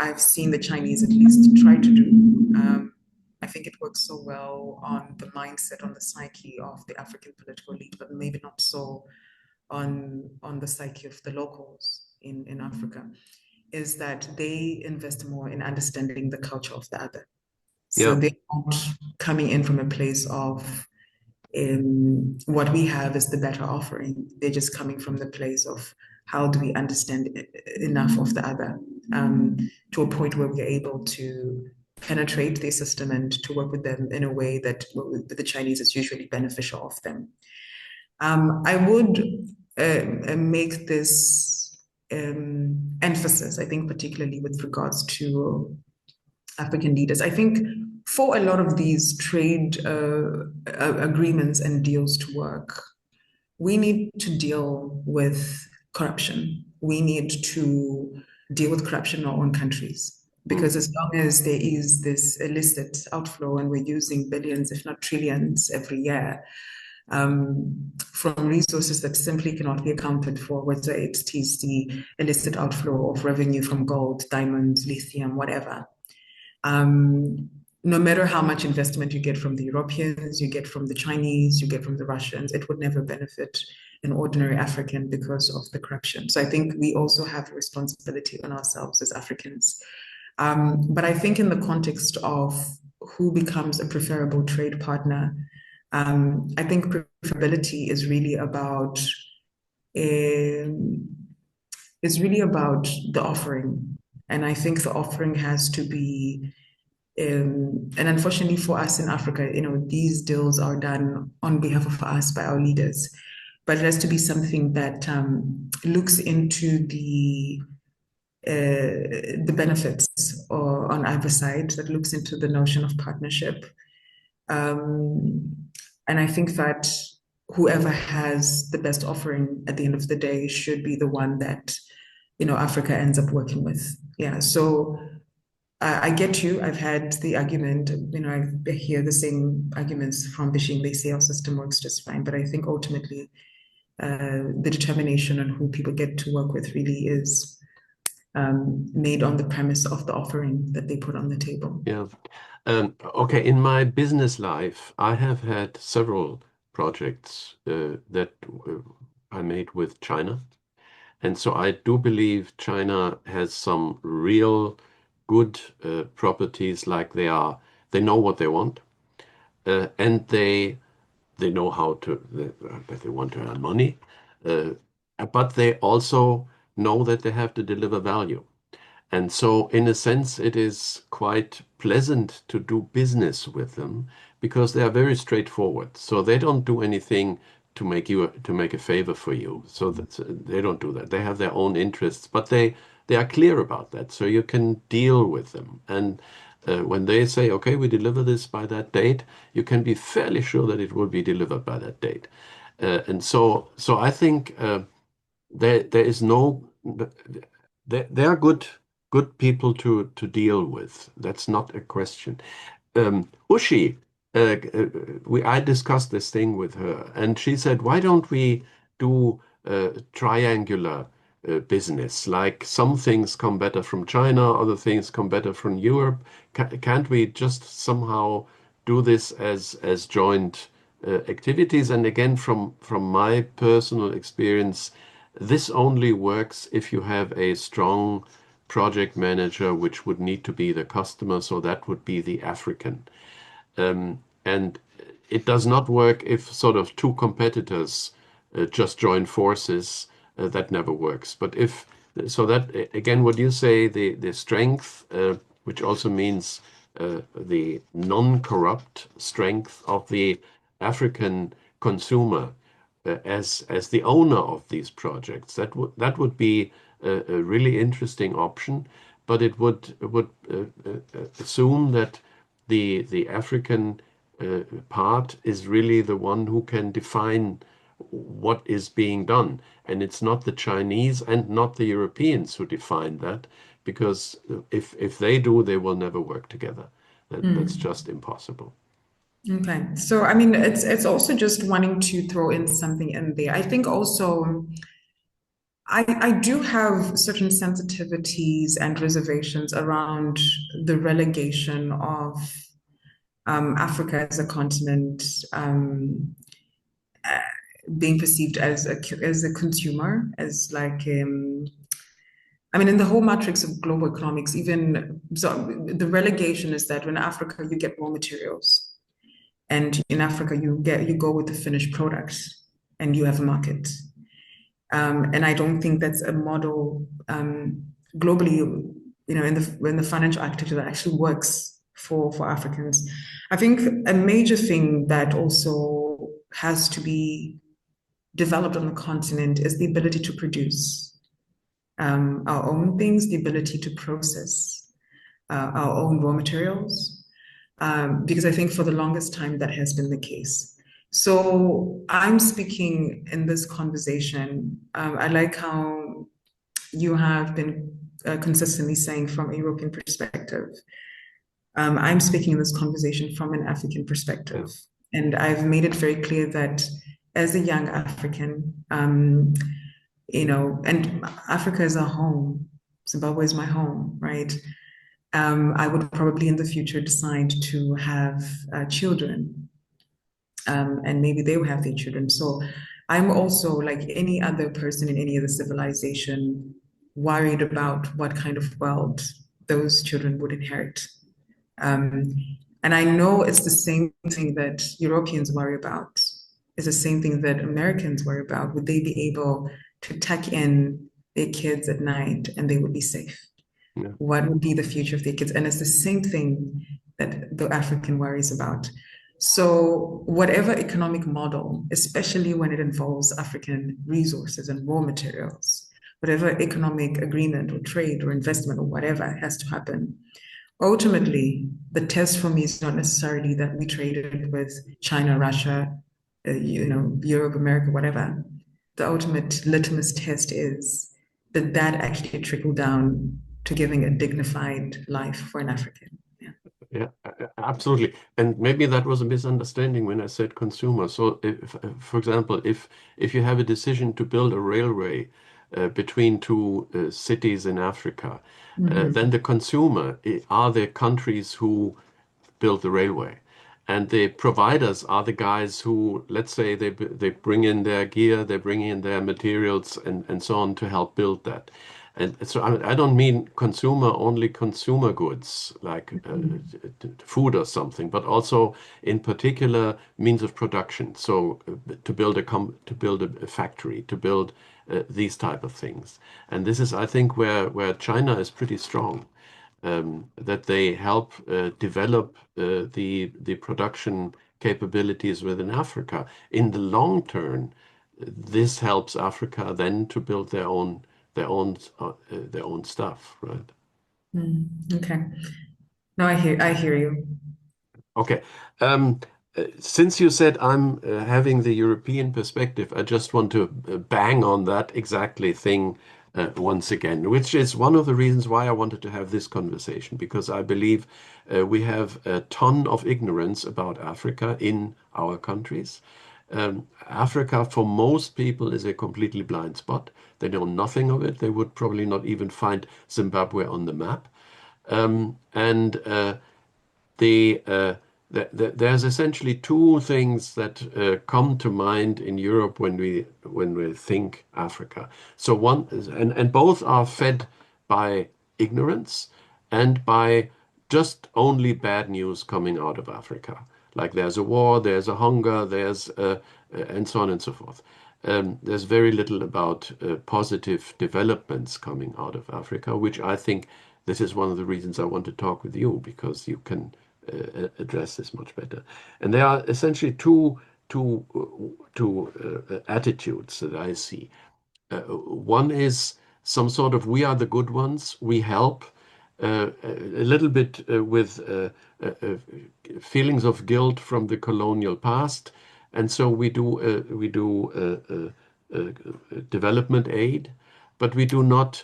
I've seen the Chinese at least try to do. I think it works so well on the mindset, on the psyche of the African political elite, but maybe not so on the psyche of the locals in Africa, is that they invest more in understanding the culture of the other. So Yeah. they're not coming in from a place of what we have is the better offering. They're just coming from the place of how do we understand enough of the other to a point where we're able to penetrate their system and to work with them in a way that with the Chinese is usually beneficial of them. I would make this emphasis, I think, particularly with regards to African leaders. I think for a lot of these trade agreements and deals to work, we need to deal with corruption. We need to deal with corruption in our own countries. Because as long as there is this illicit outflow and we're using billions, if not trillions, every year, from resources that simply cannot be accounted for, whether it is the illicit outflow of revenue from gold, diamonds, lithium, whatever. No matter how much investment you get from the Europeans, you get from the Chinese, you get from the Russians, it would never benefit an ordinary African because of the corruption. So I think we also have a responsibility on ourselves as Africans. But I think in the context of who becomes a preferable trade partner, I think preferability is really about the offering, and I think the offering has to be. And unfortunately for us in Africa, these deals are done on behalf of us by our leaders, but it has to be something that looks into the benefits or on either side, that looks into the notion of partnership. And I think that whoever has the best offering at the end of the day should be the one that, Africa ends up working with. Yeah. So I get you. I've had the argument, I hear the same arguments from Beijing. They say our system works just fine. But I think ultimately the determination on who people get to work with really is made on the premise of the offering that they put on the table. Yeah. Okay, in my business life, I have had several projects that I made with China. And so I do believe China has some real good properties, like they know what they want, and they know how that they want to earn money, but they also know that they have to deliver value. And so, in a sense, it is quite pleasant to do business with them because they are very straightforward. So they don't do anything to make a favor for you. So they don't do that. They have their own interests, but they are clear about that. So you can deal with them. And when they say, "Okay, we deliver this by that date," you can be fairly sure that it will be delivered by that date. And so I think there is no. They are good people to deal with. That's not a question. Ushi, I discussed this thing with her, and she said, "Why don't we do triangular business? Like some things come better from China, other things come better from Europe. Can't we just somehow do this as joint activities?" And again, from my personal experience, this only works if you have a strong project manager, which would need to be the customer, so that would be the African. And it does not work if sort of two competitors just join forces. That never works. But if So that again, what you say, the strength, which also means the non-corrupt strength of the African consumer as the owner of these projects, that would be a really interesting option, but it would assume that the African part is really the one who can define what is being done. And it's not the Chinese and not the Europeans who define that, because if they do, they will never work together. That's Mm. just impossible. Okay. So I mean it's also just wanting to throw in something in there. I think also I do have certain sensitivities and reservations around the relegation of Africa as a continent uh, being perceived as a consumer, as like I mean, in the whole matrix of global economics, even so, the relegation is that in Africa you get raw materials, and in Africa you go with the finished product, and you have a market. And I don't think that's a model globally, in the financial architecture that actually works for Africans. I think a major thing that also has to be developed on the continent is the ability to produce our own things, the ability to process our own raw materials, because I think for the longest time that has been the case. So I'm speaking in this conversation. I like how you have been consistently saying from a European perspective. I'm speaking in this conversation from an African perspective. Yeah. And I've made it very clear that as a young African, and Africa is our home. Zimbabwe is my home, right? I would probably in the future decide to have children, and maybe they will have their children. So I'm also, like any other person in any other civilization, worried about what kind of world those children would inherit. Um, and I know it's the same thing that Europeans worry about. It's the same thing that Americans worry about. Would they be able to tuck in their kids at night and they would be safe? Yeah. What would be the future of their kids? And it's the same thing that the African worries about. So, whatever economic model, especially when it involves African resources and raw materials, whatever economic agreement or trade or investment or whatever has to happen, ultimately, the test for me is not necessarily that we traded with China, Russia, Europe, America, whatever. The ultimate litmus test is that actually trickled down to giving a dignified life for an African. Yeah. Yeah, absolutely. And maybe that was a misunderstanding when I said consumer. So, for example, if you have a decision to build a railway between two cities in Africa, then the consumer are the countries who build the railway. And the providers are the guys who, let's say, they bring in their gear, they bring in their materials, and so on to help build that. And so I don't mean consumer only consumer goods like food or something, but also in particular means of production. So to build a factory, to build these type of things. And this is, I think, where China is pretty strong, that they help develop the production capabilities within Africa. In the long term, this helps Africa then to build their own stuff, right? Okay. No, I hear you. Okay. Um, since you said I'm having the European perspective, I just want to bang on that exactly thing once again, which is one of the reasons why I wanted to have this conversation, because I believe we have a ton of ignorance about Africa in our countries. Africa, for most people, is a completely blind spot. They know nothing of it. They would probably not even find Zimbabwe on the map. And the there's essentially two things that come to mind in Europe when we think Africa. So one is, and both are fed by ignorance and by just only bad news coming out of Africa. Like there's a war, there's a hunger, there's and so on and so forth. There's very little about positive developments coming out of Africa, which I think this is one of the reasons I want to talk with you because you can address this much better. And there are essentially two attitudes that I see. One is some sort of we are the good ones, we help, a little bit with feelings of guilt from the colonial past, and so we do development aid, but we do not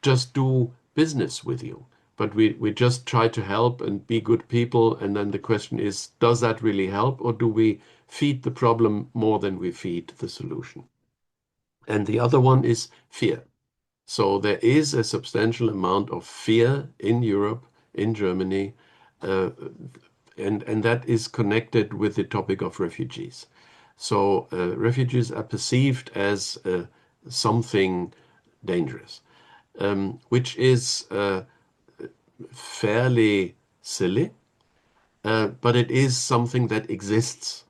just do business with you, but we just try to help and be good people. And then the question is, does that really help, or do we feed the problem more than we feed the solution? And the other one is fear. So there is a substantial amount of fear in Europe, in Germany, uh, and that is connected with the topic of refugees. So refugees are perceived as something dangerous, which is fairly silly, but it is something that exists.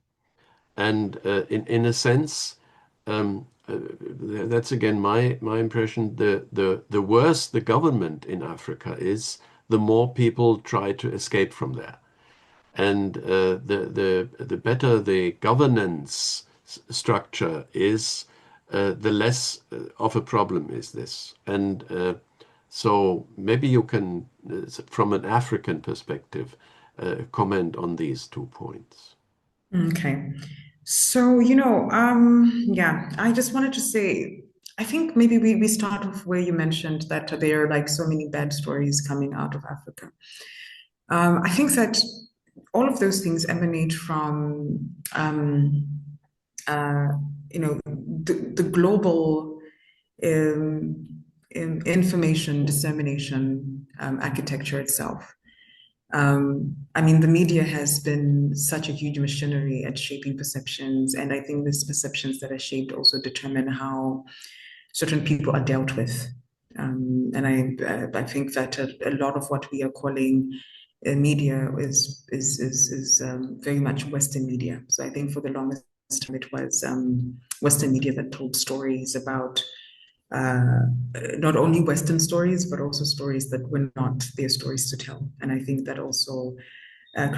And in a sense, that's again my impression. The worse the government in Africa is, the more people try to escape from there. And the better the governance structure is, the less of a problem is this. And so maybe you can, from an African perspective, comment on these 2 points. Okay. So, yeah, I just wanted to say, I think maybe we start off where you mentioned that there are like so many bad stories coming out of Africa. I think that all of those things emanate from, uh, the global um, information dissemination architecture itself. I mean, the media has been such a huge machinery at shaping perceptions, and I think these perceptions that are shaped also determine how certain people are dealt with. And I think that a lot of what we are calling media is very much Western media. So I think for the longest time it was Western media that told stories about uh, not only Western stories, but also stories that were not their stories to tell. And I think that also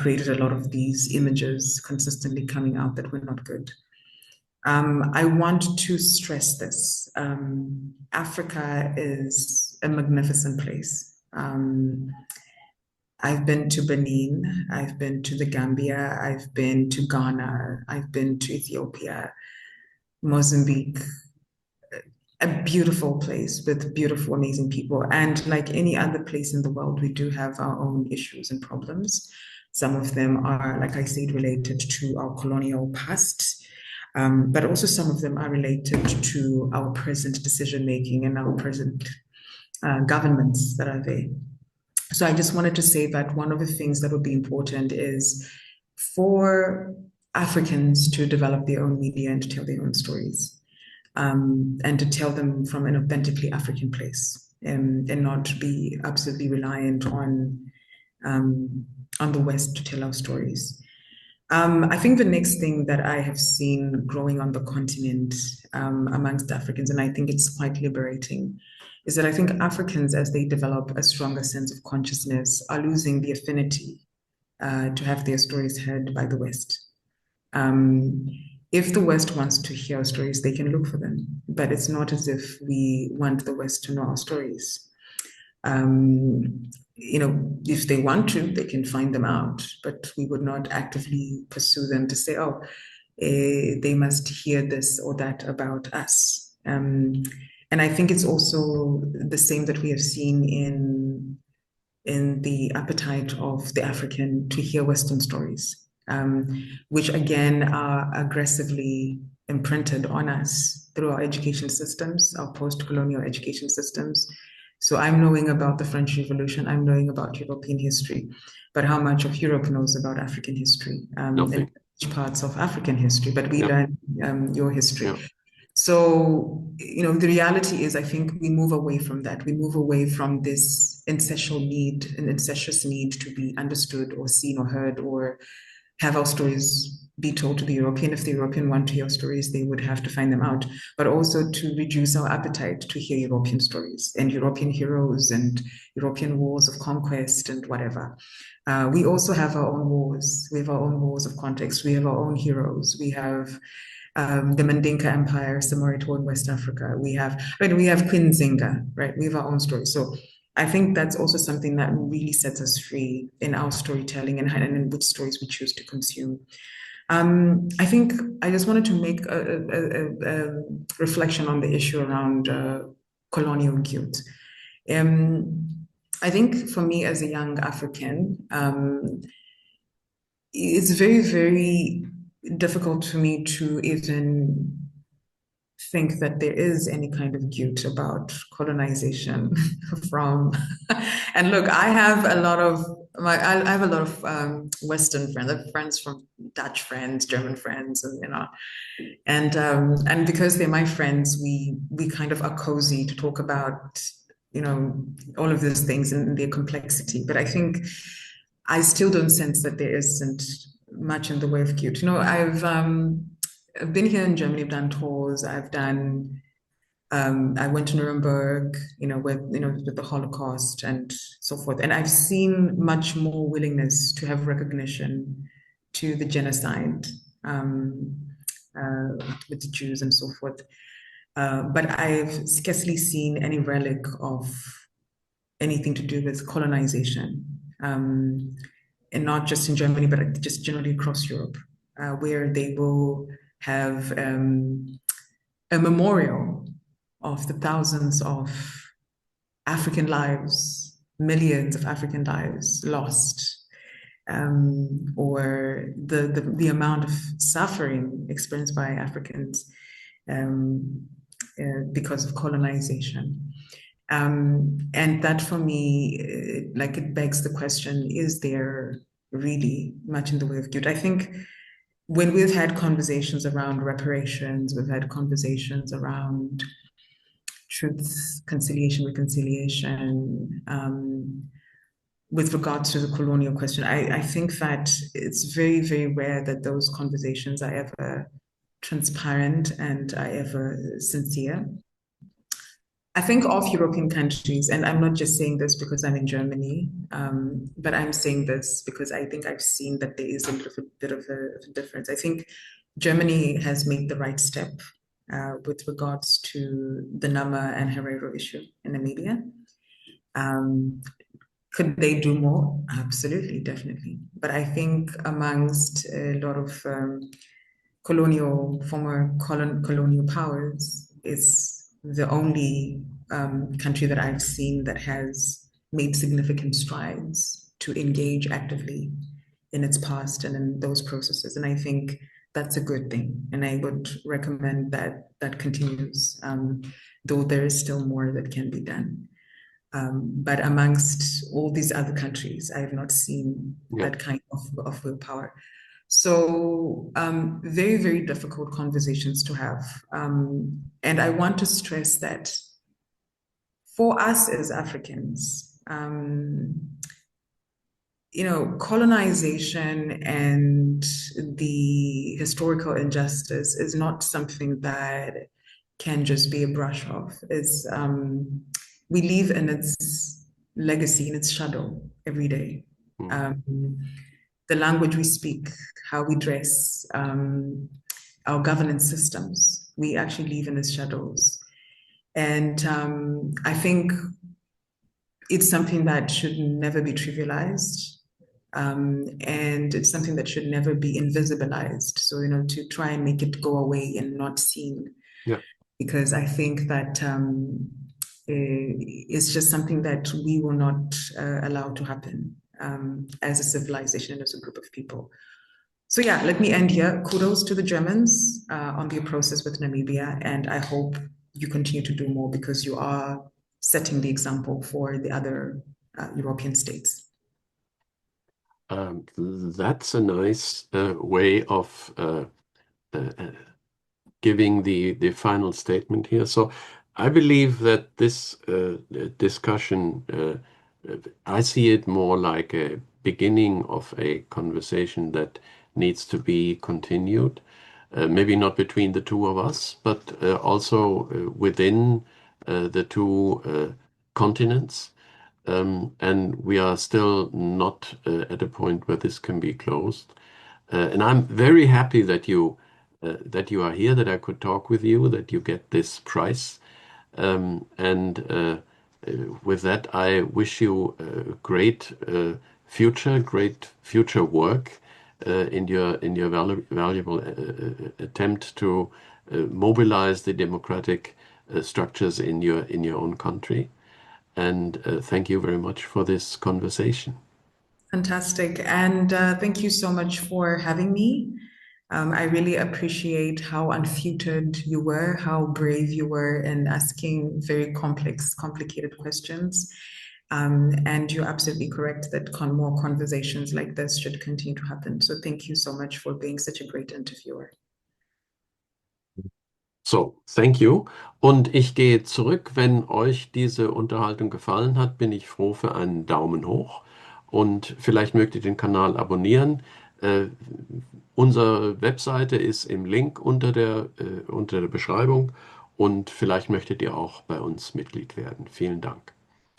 created a lot of these images consistently coming out that were not good. I want to stress this. Africa is a magnificent place. I've been to Benin, I've been to the Gambia, I've been to Ghana, I've been to Ethiopia, Mozambique, a beautiful place with beautiful, amazing people. And like any other place in the world, we do have our own issues and problems. Some of them are, like I said, related to our colonial past, but also some of them are related to our present decision making and our present governments that are there. So I just wanted to say that one of the things that would be important is for Africans to develop their own media and to tell their own stories and to tell them from an authentically African place, and not be absolutely reliant on the West to tell our stories. I think the next thing that I have seen growing on the continent amongst Africans, and I think it's quite liberating, is that I think Africans, as they develop a stronger sense of consciousness, are losing the affinity to have their stories heard by the West. Um, if the West wants to hear our stories, they can look for them, but it's not as if we want the West to know our stories. If they want to, they can find them out, but we would not actively pursue them to say, oh, they must hear this or that about us. And I think it's also the same that we have seen in the appetite of the African to hear Western stories, which again are aggressively imprinted on us through our education systems, our post-colonial education systems. So I'm knowing about the French Revolution, I'm knowing about European history, but how much of Europe knows about African history and Nothing. parts of African history, but we Yeah. learn your history. Yeah. So, the reality is, I think we move away from that. We move away from this incestuous need to be understood or seen or heard or have our stories be told to the European. If the European want to hear stories, they would have to find them out, but also to reduce our appetite to hear European stories and European heroes and European wars of conquest and whatever. We also have our own wars. We have our own wars of context. We have our own heroes. We have the Mandinka Empire, Samorito in West Africa. We have Queen Zinga, right? We have our own story. So I think that's also something that really sets us free in our storytelling and in which stories we choose to consume. I think I just wanted to make a reflection on the issue around colonial guilt. I think for me as a young African, it's very, very difficult for me to even think that there is any kind of guilt about colonization from and look, I have a lot of Western friends. I have friends from Dutch friends, German friends, and because they're my friends, we kind of are cozy to talk about all of these things and their complexity. But I think I still don't sense that there isn't much in the way of guilt. I've been here in Germany, I've done tours, I went to Nuremberg, with the Holocaust and so forth. And I've seen much more willingness to have recognition to the genocide with the Jews and so forth. But I've scarcely seen any relic of anything to do with colonization, and not just in Germany, but just generally across Europe, where they will have a memorial of the thousands of African lives, millions of African lives lost, or the amount of suffering experienced by Africans because of colonization. And that for me, it begs the question, is there really much in the way of guilt? I think when we've had conversations around reparations, we've had conversations around truth, conciliation, reconciliation, with regards to the colonial question, I think that it's very, very rare that those conversations are ever transparent and are ever sincere. I think of European countries, and I'm not just saying this because I'm in Germany, but I'm saying this because I think I've seen that there is a little bit of a difference. I think Germany has made the right step with regards to the Nama and Herero issue in Namibia. Could they do more? Absolutely, definitely. But I think amongst a lot of former colonial powers, it's the only country that I've seen that has made significant strides to engage actively in its past and in those processes. And I think that's a good thing. And I would recommend that that continues, though there is still more that can be done. But amongst all these other countries, I have not seen that kind of willpower. So very, very difficult conversations to have. And I want to stress that for us as Africans, colonization and the historical injustice is not something that can just be a brush off. We live in its legacy, in its shadow every day. The language we speak, how we dress, our governance systems, we actually live in its shadows. And I think it's something that should never be trivialized. And it's something that should never be invisibilized. So, to try and make it go away and not seen. Yeah. Because I think that it's just something that we will not allow to happen as a civilization and as a group of people. So yeah, let me end here. Kudos to the Germans on their process with Namibia, and I hope you continue to do more because you are setting the example for the other European states. That's a nice way of giving the final statement here. So I believe that this discussion, I see it more like a beginning of a conversation that needs to be continued. Maybe not between the two of us, but also within the two continents. And we are still not at a point where this can be closed. And I'm very happy that you are here, that I could talk with you, that you get this prize. And with that, I wish you a great future work in your valuable attempt to mobilize the democratic structures in your own country. And thank you very much for this conversation. Fantastic. And thank you so much for having me. I really appreciate how unfiltered you were, how brave you were in asking very complex, complicated questions. And you're absolutely correct that more conversations like this should continue to happen. So thank you so much for being such a great interviewer. So, thank you. Und ich gehe zurück. Wenn euch diese Unterhaltung gefallen hat, bin ich froh für einen Daumen hoch. Und vielleicht mögt ihr den Kanal abonnieren. Unsere Webseite ist im Link unter der Beschreibung. Und vielleicht möchtet ihr auch bei uns Mitglied werden. Vielen Dank.